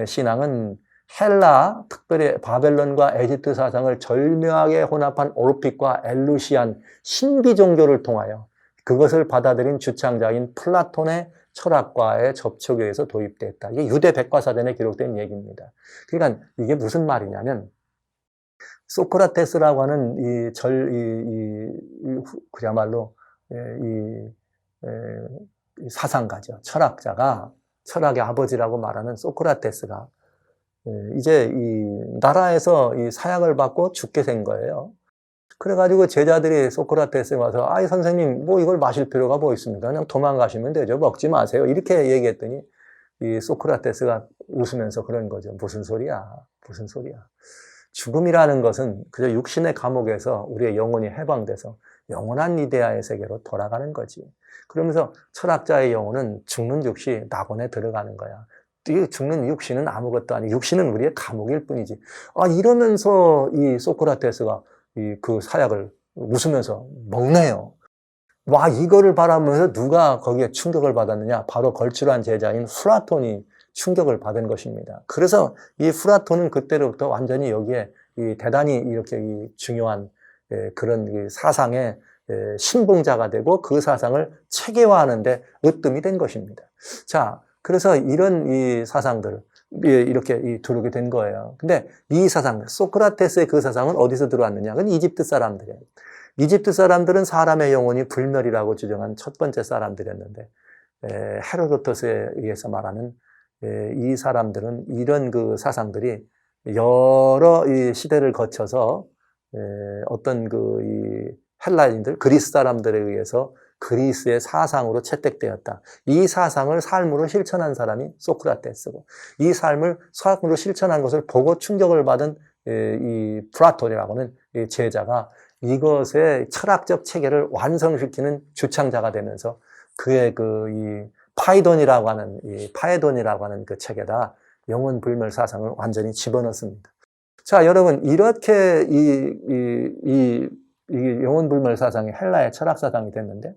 신앙은 헬라, 특별히 바벨론과 에집트 사상을 절묘하게 혼합한 오르픽과 엘루시안 신비 종교를 통하여 그것을 받아들인 주창자인 플라톤의 철학과의 접촉에 의해서 도입됐다. 이게 유대백과사전에 기록된 얘기입니다. 그러니까 이게 무슨 말이냐면 소크라테스라고 하는 그야말로 사상가죠. 철학자가, 철학의 아버지라고 말하는 소크라테스가 이제 이 나라에서 이 사약을 받고 죽게 된 거예요. 그래가지고 제자들이 소크라테스에 와서 아이 선생님 뭐 이걸 마실 필요가 뭐 있습니까? 그냥 도망가시면 되죠. 먹지 마세요. 이렇게 얘기했더니 이 소크라테스가 웃으면서 그런 거죠. 무슨 소리야. 죽음이라는 것은 그저 육신의 감옥에서 우리의 영혼이 해방돼서 영원한 이데아의 세계로 돌아가는 거지. 그러면서 철학자의 영혼은 죽는 즉시 낙원에 들어가는 거야. 이 죽는 육신은 아무것도 아니고 육신은 우리의 감옥일 뿐이지. 이러면서 이 소크라테스가 그 사약을 웃으면서 먹네요. 와, 이거를 바라보면서 누가 거기에 충격을 받았느냐? 바로 걸출한 제자인 플라톤이 충격을 받은 것입니다. 그래서 이 플라톤은 그때로부터 완전히 여기에 대단히 이렇게 중요한 그런 사상의 신봉자가 되고 그 사상을 체계화하는데 으뜸이 된 것입니다. 자, 그래서 이런 이 사상들을 이렇게 들어오게 된 거예요. 근데 이 사상, 소크라테스의 그 사상은 어디서 들어왔느냐? 그건 이집트 사람들이에요. 이집트 사람들은 사람의 영혼이 불멸이라고 주장한 첫 번째 사람들이었는데 헤로도토스에 의해서 말하는 이 사람들은 이런 그 사상들이 여러 이 시대를 거쳐서 어떤 이 헬라인들, 그리스 사람들에 의해서 그리스의 사상으로 채택되었다. 이 사상을 삶으로 실천한 사람이 소크라테스고 이 삶을 삶으로 실천한 것을 보고 충격을 받은 이 플라톤이라고 하는 이 제자가 이것의 철학적 체계를 완성시키는 주창자가 되면서 그의 이 파이돈이라고 하는 그 책에다 영혼 불멸 사상을 완전히 집어넣습니다. 자, 여러분, 이렇게 이 이게 영혼불멸 사상이 헬라의 철학 사상이 됐는데,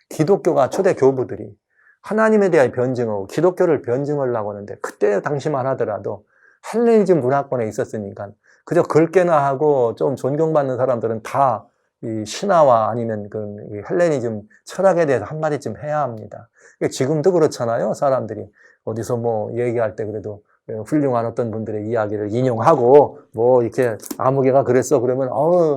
기독교가 초대 교부들이 하나님에 대한 변증하고 기독교를 변증하려고 하는데, 그때 당시만 하더라도 헬레니즘 문화권에 있었으니까 그저 긁게나 하고 좀 존경받는 사람들은 다 이 신화와 아니면 그 헬레니즘 철학에 대해서 한마디쯤 해야 합니다. 지금도 그렇잖아요. 사람들이 어디서 뭐 얘기할 때 그래도 훌륭한 어떤 분들의 이야기를 인용하고 뭐 이렇게 아무개가 그랬어 그러면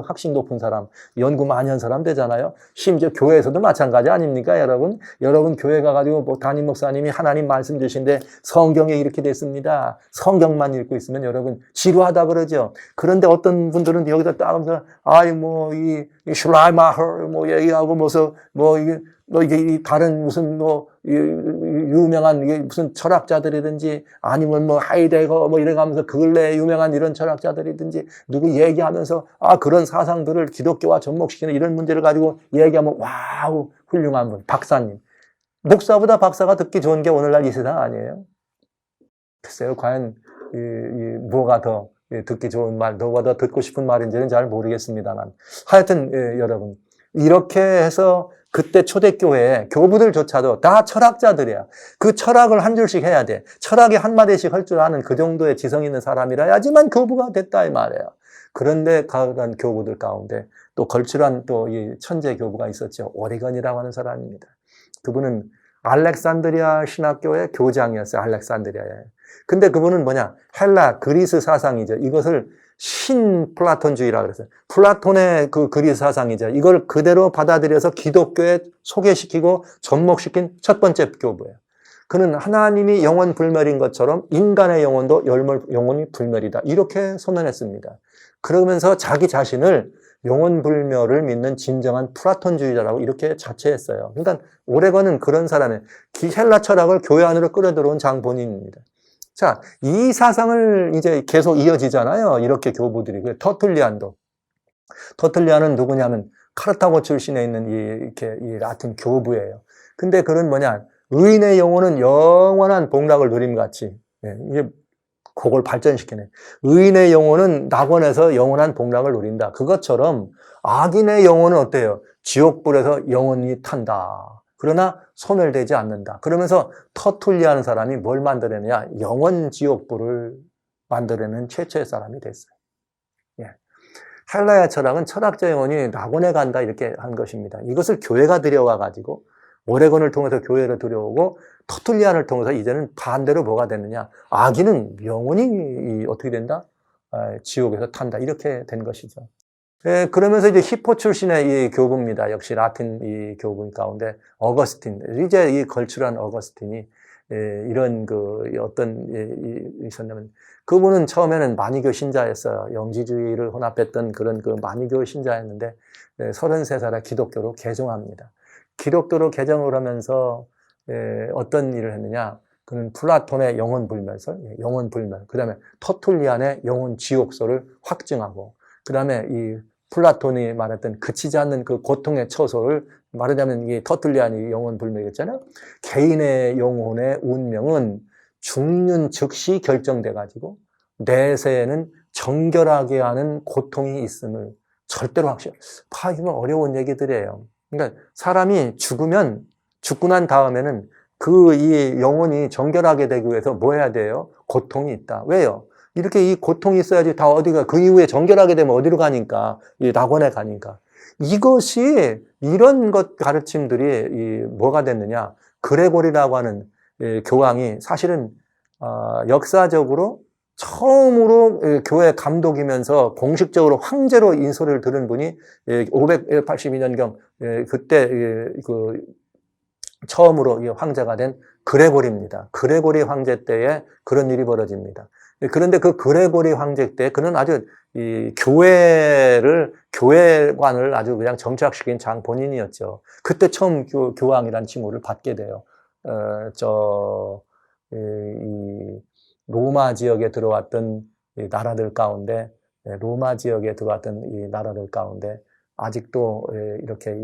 학식 높은 사람, 연구 많이 한 사람 되잖아요. 심지어 교회에서도 마찬가지 아닙니까, 여러분? 여러분 교회 가가지고 뭐 담임 목사님이 하나님 말씀 주신데 성경에 이렇게 됐습니다. 성경만 읽고 있으면 여러분 지루하다 그러죠. 그런데 어떤 분들은 여기다 따면서 이 슐라이마허 뭐 얘기하고 이게 다른 무슨 유명한 이게 무슨 철학자들이든지 아니면 뭐 하이데거 뭐 이래가면서 근래 유명한 이런 철학자들이든지 누구 얘기하면서 그런 사상들을 기독교와 접목시키는 이런 문제를 가지고 얘기하면 와우 훌륭한 분 박사님, 목사보다 박사가 듣기 좋은 게 오늘날 이 세상 아니에요? 글쎄요, 과연 뭐가 더 듣기 좋은 말, 뭐가 더 듣고 싶은 말인지는 잘 모르겠습니다만 하여튼 여러분 이렇게 해서 그때 초대교회에 교부들조차도 다 철학자들이야. 그 철학을 한 줄씩 해야 돼. 철학이 한마디씩 할 줄 아는 그 정도의 지성 있는 사람이라야지만 교부가 됐다 이 말이에요. 그런데 가난 교부들 가운데 또 걸출한 또 이 천재 교부가 있었죠. 오리건이라고 하는 사람입니다. 그분은 알렉산드리아 신학교의 교장이었어요. 알렉산드리아에. 근데 그분은 뭐냐? 헬라, 그리스 사상이죠. 이것을 신플라톤주의라고 그랬어요. 플라톤의 그 그리스 사상이죠. 이걸 그대로 받아들여서 기독교에 소개시키고 접목시킨 첫 번째 교부예요. 그는 하나님이 영원 불멸인 것처럼 인간의 영혼도 영혼이 불멸이다. 이렇게 선언했습니다. 그러면서 자기 자신을 영혼 불멸을 믿는 진정한 플라톤주의자라고 이렇게 자처했어요. 그러니까 오레건은 그런 사람이에요. 헬라 철학을 교회 안으로 끌어들어온 장본인입니다. 자, 이 사상을 이제 계속 이어지잖아요. 이렇게 교부들이. 터툴리안은 누구냐면 카르타고 출신에 있는 이 라틴 교부예요. 근데 그런 뭐냐? 의인의 영혼은 영원한 복락을 누림 같이. 이게 그걸 발전시키네. 의인의 영혼은 낙원에서 영원한 복락을 누린다. 그것처럼 악인의 영혼은 어때요? 지옥불에서 영원히 탄다. 그러나 소멸되지 않는다. 그러면서 터툴리아는 사람이 뭘 만들어내냐? 영원 지옥불을 만들어내는 최초의 사람이 됐어요. 헬라야 철학은 철학자 영혼이 낙원에 간다 이렇게 한 것입니다. 이것을 교회가 들여와가지고 오레건을 통해서 교회를 들여오고 터툴리안을 통해서 이제는 반대로 뭐가 됐느냐? 악인은 영원히 어떻게 된다? 지옥에서 탄다. 이렇게 된 것이죠. 그러면서 이제 히포 출신의 이 교부입니다. 역시 라틴 이 교부 가운데 어거스틴. 이제 이 걸출한 어거스틴이 이런 어떤 있었냐면 그분은 처음에는 마니교 신자였어요. 영지주의를 혼합했던 그런 마니교 신자였는데 33살에 기독교로 개종합니다. 기독교로 개종을 하면서 어떤 일을 했느냐? 그는 플라톤의 영혼불멸설, 영혼불멸, 그 다음에 터툴리안의 영혼지옥설을 확증하고, 그 다음에 이 플라톤이 말했던 그치지 않는 그 고통의 처소를 말하자면 이 터툴리안이 영혼불멸이었잖아요. 개인의 영혼의 운명은 죽는 즉시 결정돼가지고 내세에는 정결하게 하는 고통이 있음을 절대로 확신해요. 이건 어려운 얘기들이에요. 그러니까 사람이 죽고 난 다음에는 이 영혼이 정결하게 되기 위해서 뭐 해야 돼요? 고통이 있다. 왜요? 이렇게 이 고통이 있어야지 다 어디가, 그 이후에 정결하게 되면 어디로 가니까? 이 낙원에 가니까. 이것이, 이런 것 가르침들이 뭐가 됐느냐? 그레고리라고 하는 교황이 사실은, 역사적으로 처음으로 교회 감독이면서 공식적으로 황제로 인소를 들은 분이 582년경 그때 처음으로 황제가 된 그레고리입니다. 그레고리 황제 때에 그런 일이 벌어집니다. 그런데 그 그레고리 황제 때 그는 아주 교회관을 아주 그냥 정착시킨 장 본인이었죠. 그때 처음 교황이라는 칭호를 받게 돼요. 이 로마 지역에 들어왔던 이 나라들 가운데, 아직도 이렇게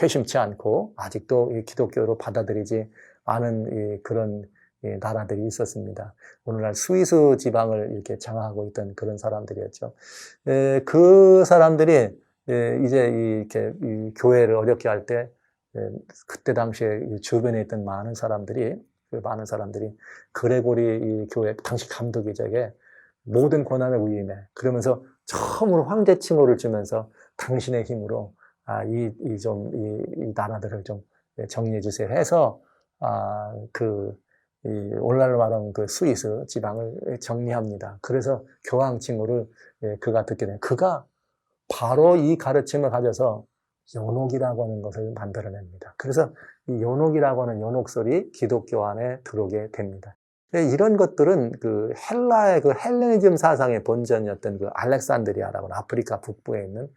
회심치 않고 아직도 이 기독교로 받아들이지 않은 그런 나라들이 있었습니다. 오늘날 스위스 지방을 이렇게 장악하고 있던 그런 사람들이었죠. 그 사람들이 이제 이렇게 이 교회를 어렵게 할 때 그때 당시에 주변에 있던 많은 사람들이 그레고리 이 교회 당시 감독이자에게 모든 권한을 위임해. 그러면서 처음으로 황제 칭호를 주면서 당신의 힘으로 이 나라들을 좀 정리해 주세요 해서 오늘날로 말하면 그 스위스 지방을 정리합니다. 그래서 교황 칭호를 그가 듣게 된. 그가 바로 이 가르침을 가져서 연옥이라고 하는 것을 만들어냅니다. 그래서 이 연옥이라고 하는 연옥설이 기독교 안에 들어오게 됩니다. 이런 것들은 그 헬라의 그 헬레니즘 사상의 본전이었던 그 알렉산드리아라고 하는 아프리카 북부에 있는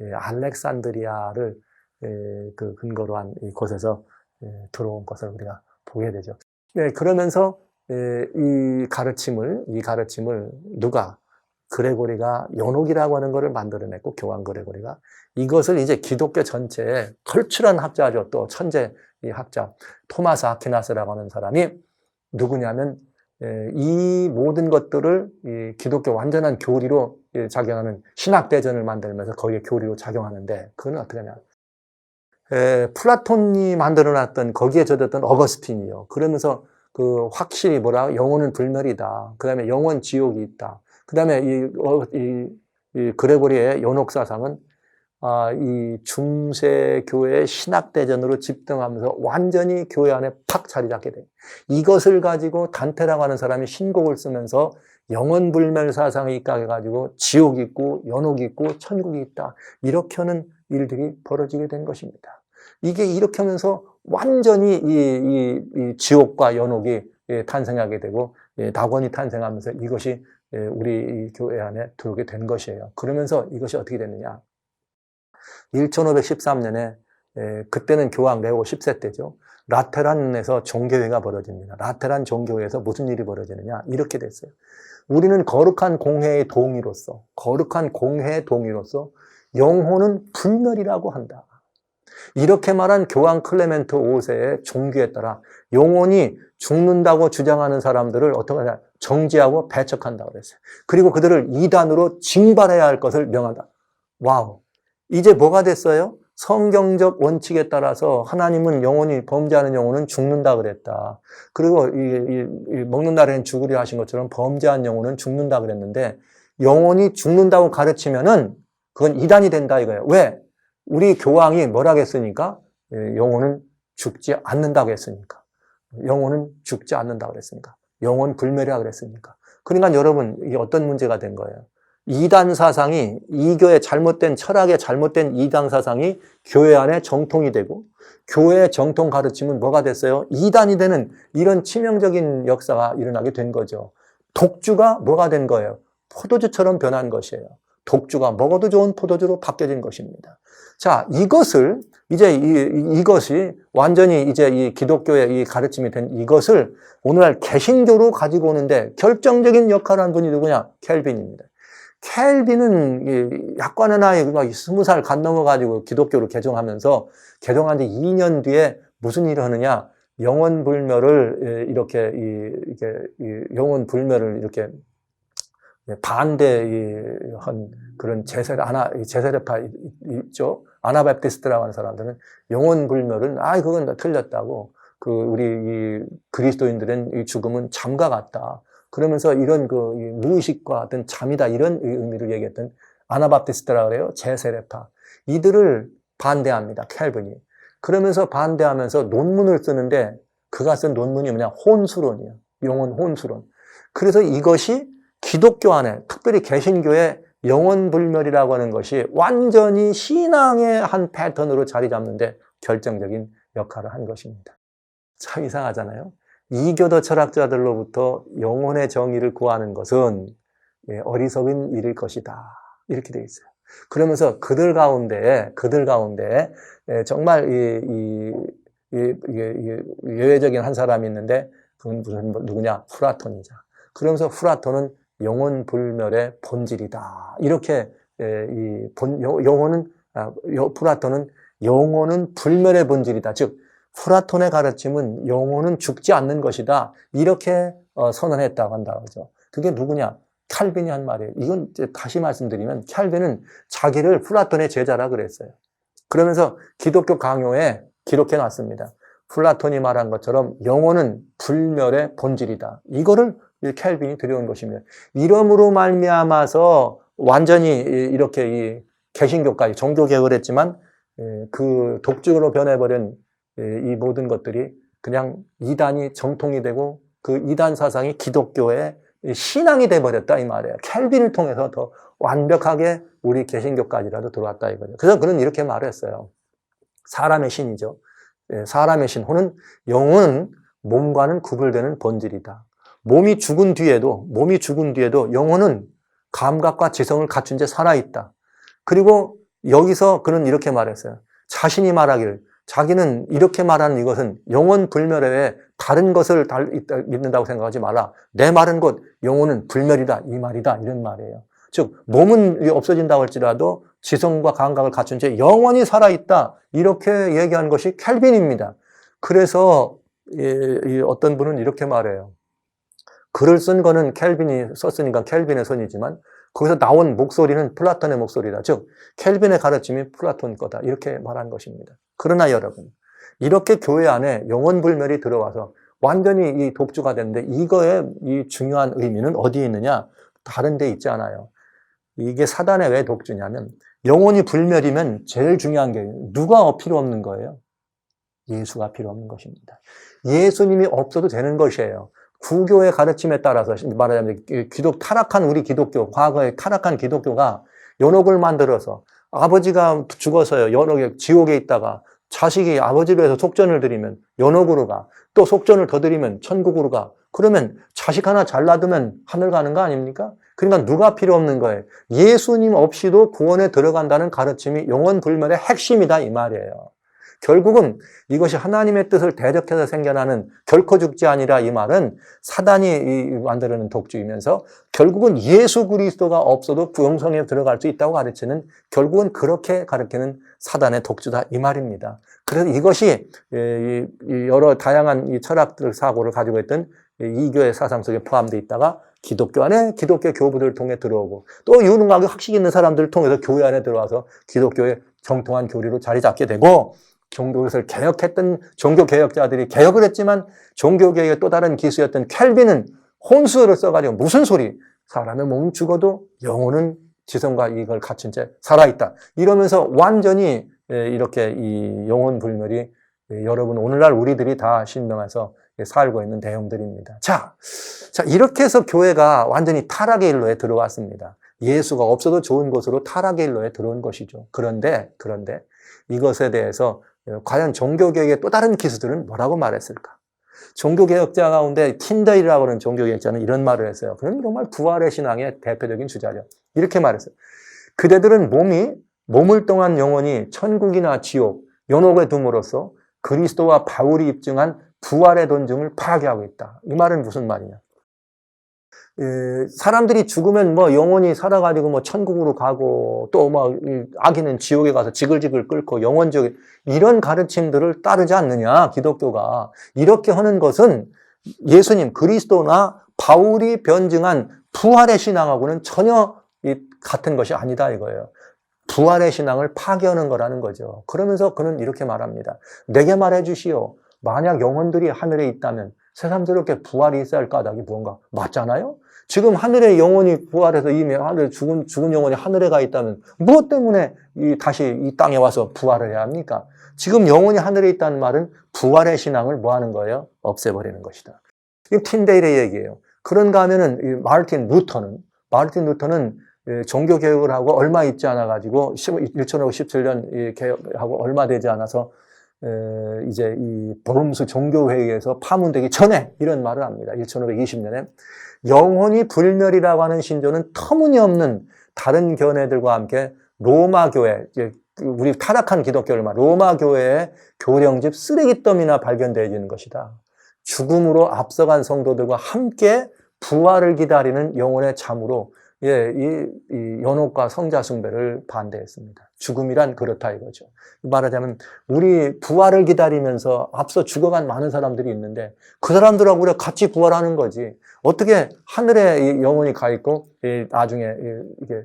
알렉산드리아를 그 근거로 한 이곳에서 들어온 것을 우리가 보게 되죠. 그러면서 이 가르침을 누가 그레고리가 연옥이라고 하는 것을 만들어냈고 교황 그레고리가 이것을 이제 기독교 전체에 걸출한 학자죠. 또 천재 이 학자 토마스 아퀴나스라고 하는 사람이 누구냐면 이 모든 것들을 이 기독교 완전한 교리로 작용하는 신학대전을 만들면서 거기에 교리로 작용하는데 그건 어떻게 하냐. 플라톤이 만들어놨던 거기에 젖었던 어거스틴이요. 그러면서 그 확실히 영혼은 불멸이다. 그 다음에 영원 지옥이 있다. 그 다음에 이 그레고리의 연옥사상은 이 중세교회의 신학대전으로 집등하면서 완전히 교회 안에 팍 자리 잡게 돼요. 이것을 가지고 단테라고 하는 사람이 신곡을 쓰면서 영원불멸 사상에 입각해가지고 지옥이 있고 연옥이 있고 천국이 있다. 이렇게 하는 일들이 벌어지게 된 것입니다. 이게 이렇게 하면서 완전히 이 지옥과 연옥이 탄생하게 되고 낙원이 탄생하면서 이것이 우리 교회 안에 들어오게 된 것이에요. 그러면서 이것이 어떻게 됐느냐. 1513년에 그때는 교황 레오 10세 때죠. 라테란에서 종교회가 벌어집니다. 라테란 종교회에서 무슨 일이 벌어지느냐. 이렇게 됐어요. 우리는 거룩한 공회의 동의로서 영혼은 불멸이라고 한다. 이렇게 말한 교황 클레멘트 5세의 종교에 따라 영혼이 죽는다고 주장하는 사람들을 어떻게 하냐. 정지하고 배척한다고 그랬어요. 그리고 그들을 이단으로 징발해야 할 것을 명한다. 와우. 이제 뭐가 됐어요? 성경적 원칙에 따라서 하나님은 범죄하는 영혼은 죽는다 그랬다. 그리고 먹는 날에는 죽으리 하신 것처럼 범죄한 영혼은 죽는다 그랬는데 영혼이 죽는다고 가르치면은 그건 이단이 된다 이거예요. 왜? 우리 교황이 뭐라고 했으니까? 영혼은 죽지 않는다고 했으니까. 영혼은 죽지 않는다고 그랬으니까. 영혼 불멸이라고 그랬으니까. 그러니까 여러분 이게 어떤 문제가 된 거예요? 이단 사상이 이 교회 철학의 잘못된 이단 사상이 교회 안에 정통이 되고 교회의 정통 가르침은 뭐가 됐어요? 이단이 되는 이런 치명적인 역사가 일어나게 된 거죠. 독주가 뭐가 된 거예요? 포도주처럼 변한 것이에요. 독주가 먹어도 좋은 포도주로 바뀌어진 것입니다. 자, 이것을 이것이 완전히 이제 이 기독교의 이 가르침이 된 이것을 오늘날 개신교로 가지고 오는데 결정적인 역할을 한 분이 누구냐? 켈빈입니다. 켈빈은 약관의 나이 20살 간 넘어가지고 기독교로 개종하면서 개종한 지 2년 뒤에 무슨 일을 하느냐? 영원 불멸을 이렇게 영원 불멸을 이렇게 반대한 그런 제세례파 있죠. 아나바프티스트라고 하는 사람들은 영원 불멸은 그건 다 틀렸다고. 우리 이 그리스도인들은 이 죽음은 잠과 같다. 그러면서 이런 무의식과 어떤 잠이다 이런 의미를 얘기했던 아나바프티스트라고 그래요. 제세례파. 이들을 반대합니다. 켈빈이. 그러면서 반대하면서 논문을 쓰는데 그가 쓴 논문이 뭐냐? 혼수론이에요. 영혼 혼수론. 그래서 이것이 기독교 안에 특별히 개신교의 영원불멸이라고 하는 것이 완전히 신앙의 한 패턴으로 자리 잡는데 결정적인 역할을 한 것입니다. 참 이상하잖아요. 이교도 철학자들로부터 영혼의 정의를 구하는 것은 어리석은 일일 것이다. 이렇게 되어 있어요. 그러면서 그들 가운데 정말 예외적인 한 사람이 있는데 그건 누구냐? 플라톤이자. 그러면서 플라톤은 영혼 불멸의 본질이다. 이렇게 플라톤은 영혼은 불멸의 본질이다. 즉 플라톤의 가르침은 영혼은 죽지 않는 것이다. 이렇게 선언했다고 한다. 그죠? 그게 누구냐? 칼빈이 한 말이에요. 이건 이제 다시 말씀드리면 칼빈은 자기를 플라톤의 제자라 그랬어요. 그러면서 기독교 강요에 기록해 놨습니다. 플라톤이 말한 것처럼 영혼은 불멸의 본질이다. 이거를 켈빈이 들여온 것입니다. 이러므로 말미암아서 완전히 이렇게 이 개신교까지 종교개혁을 했지만 그 독주로 변해버린 이 모든 것들이 그냥 이단이 정통이 되고 그 이단 사상이 기독교의 신앙이 돼버렸다 이 말이에요. 켈빈을 통해서 더 완벽하게 우리 개신교까지라도 들어왔다 이거죠. 그래서 그는 이렇게 말했어요. 사람의 신이죠. 사람의 신 혹은 영혼은 몸과는 구별되는 본질이다. 몸이 죽은 뒤에도 영혼은 감각과 지성을 갖춘 채 살아있다. 그리고 여기서 그는 이렇게 말했어요. 자신이 말하기를 자기는 이렇게 말하는 이것은 영혼 불멸에 외에 다른 것을 믿는다고 생각하지 마라. 내 말은 곧 영혼은 불멸이다. 이 말이다. 이런 말이에요. 즉 몸은 없어진다고 할지라도 지성과 감각을 갖춘 채 영원히 살아있다. 이렇게 얘기한 것이 켈빈입니다. 그래서 어떤 분은 이렇게 말해요. 글을 쓴 거는 켈빈이 썼으니까 켈빈의 손이지만 거기서 나온 목소리는 플라톤의 목소리다. 즉 켈빈의 가르침이 플라톤 거다. 이렇게 말한 것입니다. 그러나 여러분, 이렇게 교회 안에 영혼불멸이 들어와서 완전히 이 독주가 됐는데 이거의 이 중요한 의미는 어디에 있느냐? 다른 데 있지 않아요. 이게 사단의 왜 독주냐면 영혼이 불멸이면 제일 중요한 게 누가 필요 없는 거예요? 예수가 필요 없는 것입니다. 예수님이 없어도 되는 것이에요. 구교의 가르침에 따라서 말하자면 타락한 우리 기독교, 과거에 타락한 기독교가 연옥을 만들어서 아버지가 죽어서요, 연옥에 지옥에 있다가 자식이 아버지로 해서 속전을 드리면 연옥으로 가. 또 속전을 더 드리면 천국으로 가. 그러면 자식 하나 잘 놔두면 하늘 가는 거 아닙니까? 그러니까 누가 필요 없는 거예요. 예수님 없이도 구원에 들어간다는 가르침이 영혼불멸의 핵심이다 이 말이에요. 결국은 이것이 하나님의 뜻을 대적해서 생겨나는 결코 죽지 아니라 이 말은 사단이 만들어낸 독주이면서 결국은 예수 그리스도가 없어도 영성에 들어갈 수 있다고 가르치는 결국은 그렇게 가르치는 사단의 독주다 이 말입니다. 그래서 이것이 여러 다양한 철학들 사고를 가지고 있던 이교의 사상 속에 포함되어 있다가 기독교 안에 기독교 교부들을 통해 들어오고 또 유능하게 학식 있는 사람들을 통해서 교회 안에 들어와서 기독교의 정통한 교리로 자리 잡게 되고 종교를 개혁했던 종교개혁자들이 개혁을 했지만 종교개혁의 또 다른 기수였던 켈빈은 혼수를 써가지고 무슨 소리? 사람의 몸은 죽어도 영혼은 지성과 이걸 갖춘 채 살아있다. 이러면서 완전히 이렇게 이 영혼 불멸이 여러분 오늘날 우리들이 다 신명해서 살고 있는 내용들입니다. 자, 이렇게 해서 교회가 완전히 타락의 일로에 들어왔습니다. 예수가 없어도 좋은 곳으로 타락의 일로에 들어온 것이죠. 그런데 이것에 대해서 과연 종교개혁의 또 다른 기수들은 뭐라고 말했을까? 종교개혁자 가운데 틴데일이라고 하는 종교개혁자는 이런 말을 했어요. 그건 정말 부활의 신앙의 대표적인 주자죠. 이렇게 말했어요. 그대들은 몸을 떠난 영혼이 천국이나 지옥, 연옥에 둠으로써 그리스도와 바울이 입증한 부활의 논증을 파괴하고 있다. 이 말은 무슨 말이냐? 사람들이 죽으면 영혼이 살아가지고 천국으로 가고 또 아기는 지옥에 가서 지글지글 끓고 영원 지옥에 이런 가르침들을 따르지 않느냐 기독교가 이렇게 하는 것은 예수님 그리스도나 바울이 변증한 부활의 신앙하고는 전혀 같은 것이 아니다 이거예요. 부활의 신앙을 파괴하는 거라는 거죠. 그러면서 그는 이렇게 말합니다. 내게 말해 주시오. 만약 영혼들이 하늘에 있다면 새삼스럽게 부활이 있어야 할 까닭이 무언가 맞잖아요? 지금 하늘의 영혼이 부활해서 이미 하늘에 죽은 영혼이 하늘에 가 있다면 무엇 때문에 다시 이 땅에 와서 부활을 해야 합니까? 지금 영혼이 하늘에 있다는 말은 부활의 신앙을 뭐 하는 거예요? 없애버리는 것이다. 이게 틴데일의 얘기예요. 그런가 하면은 마르틴 루터는 종교개혁을 하고 얼마 있지 않아가지고 1517년 개혁하고 얼마 되지 않아서 이제 이 브롬스 종교회의에서 파문되기 전에 이런 말을 합니다. 1520년에 영혼이 불멸이라고 하는 신조는 터무니없는 다른 견해들과 함께 로마 교회, 우리 타락한 기독교를 말 로마 교회의 교령집 쓰레기더미나 발견되어지는 것이다. 죽음으로 앞서간 성도들과 함께 부활을 기다리는 영혼의 잠으로 이 연옥과 성자 숭배를 반대했습니다. 죽음이란 그렇다 이거죠. 말하자면 우리 부활을 기다리면서 앞서 죽어간 많은 사람들이 있는데 그 사람들하고 우리가 같이 부활하는 거지. 어떻게 하늘에 영혼이 가 있고 나중에 이게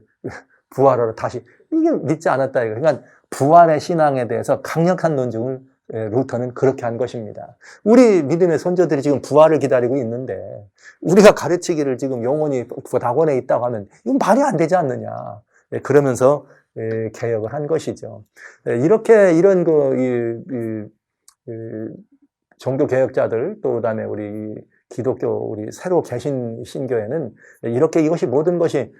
부활하러 다시 이게 믿지 않았다 이거. 그러니까 부활의 신앙에 대해서 강력한 논증을 루터는 그렇게 한 것입니다. 우리 믿음의 선조들이 지금 부활을 기다리고 있는데 우리가 가르치기를 지금 영혼이 낙원에 있다고 하면 이건 말이 안 되지 않느냐. 그러면서 개혁을 한 것이죠. 이렇게 이런 종교 개혁자들 또 그다음에 우리 기독교 우리 새로 계신 신교회는 이렇게 이것이 모든 것이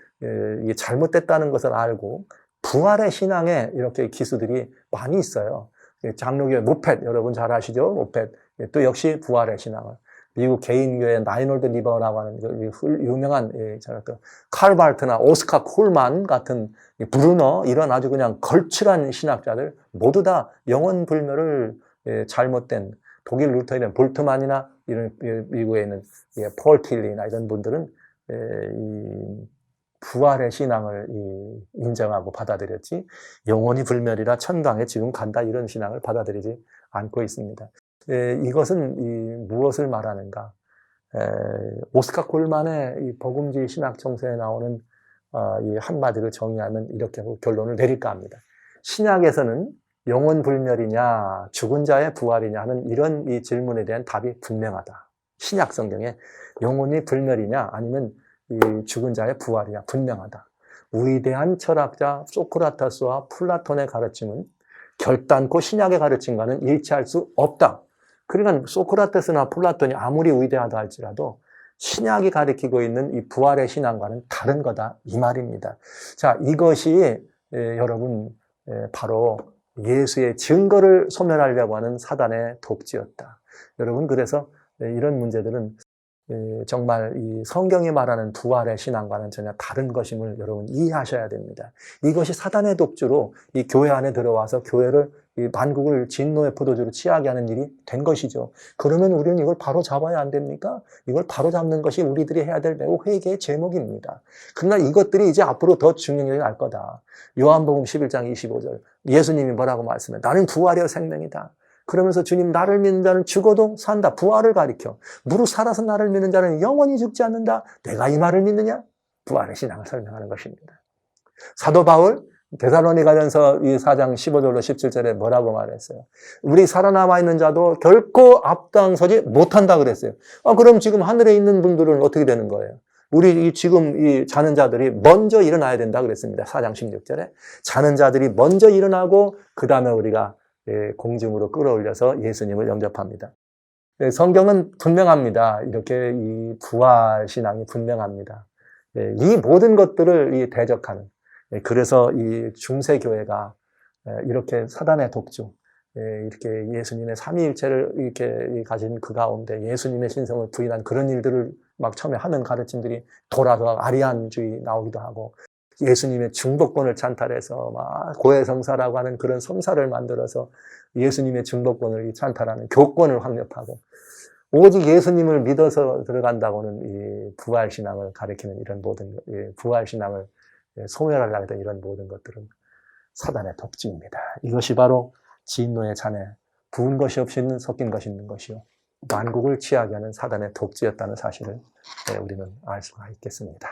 잘못됐다는 것을 알고 부활의 신앙에 이렇게 기수들이 많이 있어요. 장로교회 모펫 여러분 잘 아시죠? 모펫 또 역시 부활의 신앙을 미국 개인교회 나이놀드 리버라고 하는 유명한 칼 발트나 오스카 콜만 같은 브루너 이런 아주 그냥 걸출한 신학자들 모두 다 영혼 불멸을 잘못된 독일 루터인의 볼트만이나 이런 미국에 있는 폴 틸리나 이런 분들은 이 부활의 신앙을 인정하고 받아들였지 영혼이 불멸이라 천당에 지금 간다 이런 신앙을 받아들이지 않고 있습니다. 이것은 무엇을 말하는가? 오스카 콜만의 이 복음주의 신학 정서에 나오는 이 한마디로 정의하면 이렇게 결론을 내릴까 합니다. 신약에서는 영혼 불멸이냐 죽은 자의 부활이냐 하는 이런 이 질문에 대한 답이 분명하다. 신약 성경에 영혼이 불멸이냐 아니면 이 죽은 자의 부활이냐 분명하다. 위대한 철학자 소크라테스와 플라톤의 가르침은 결단코 신약의 가르침과는 일치할 수 없다. 그러니까 소크라테스나 플라톤이 아무리 위대하다 할지라도 신약이 가리키고 있는 이 부활의 신앙과는 다른 거다 이 말입니다. 자, 이것이 여러분 바로 예수의 증거를 소멸하려고 하는 사단의 독지였다. 여러분 그래서 이런 문제들은 정말 이 성경이 말하는 부활의 신앙과는 전혀 다른 것임을 여러분 이해하셔야 됩니다. 이것이 사단의 독주로 이 교회 안에 들어와서 교회를 이 만국을 진노의 포도주로 취하게 하는 일이 된 것이죠. 그러면 우리는 이걸 바로 잡아야 안 됩니까? 이걸 바로 잡는 것이 우리들이 해야 될 매우 회개의 제목입니다. 그러나 이것들이 이제 앞으로 더 중요하게 날 거다. 요한복음 11장 25절 예수님이 뭐라고 말씀해? 나는 부활이요 생명이다. 그러면서 주님 나를 믿는 자는 죽어도 산다. 부활을 가리켜. 무릇 살아서 나를 믿는 자는 영원히 죽지 않는다. 내가 이 말을 믿느냐? 부활의 신앙을 설명하는 것입니다. 사도 바울 데살로니가전서 4장 15절로 17절에 뭐라고 말했어요? 우리 살아남아 있는 자도 결코 앞당서지 못한다 그랬어요. 그럼 지금 하늘에 있는 분들은 어떻게 되는 거예요? 우리 지금 이 자는 자들이 먼저 일어나야 된다 그랬습니다. 4장 16절에. 자는 자들이 먼저 일어나고 그 다음에 우리가 공중으로 끌어올려서 예수님을 영접합니다. 성경은 분명합니다. 이렇게 이 부활 신앙이 분명합니다. 이 모든 것들을 대적하는 그래서 이 중세교회가 이렇게 사단의 독주 이렇게 예수님의 삼위일체를 이렇게 가진 그 가운데 예수님의 신성을 부인한 그런 일들을 막 처음에 하는 가르침들이 돌아서 아리안주의 나오기도 하고 예수님의 중복권을 찬탈해서 막 고해성사라고 하는 그런 성사를 만들어서 예수님의 중복권을 찬탈하는 교권을 확립하고 오직 예수님을 믿어서 들어간다고는 이 부활신앙을 가리키는 이런 모든 부활신앙을 소멸하려고 했던 이런 모든 것들은 사단의 독주입니다. 이것이 바로 진노의 잔에 부은 것이 없이 있는 섞인 것이 있는 것이요 만국을 취하게 하는 사단의 독주였다는 사실을 우리는 알 수가 있겠습니다.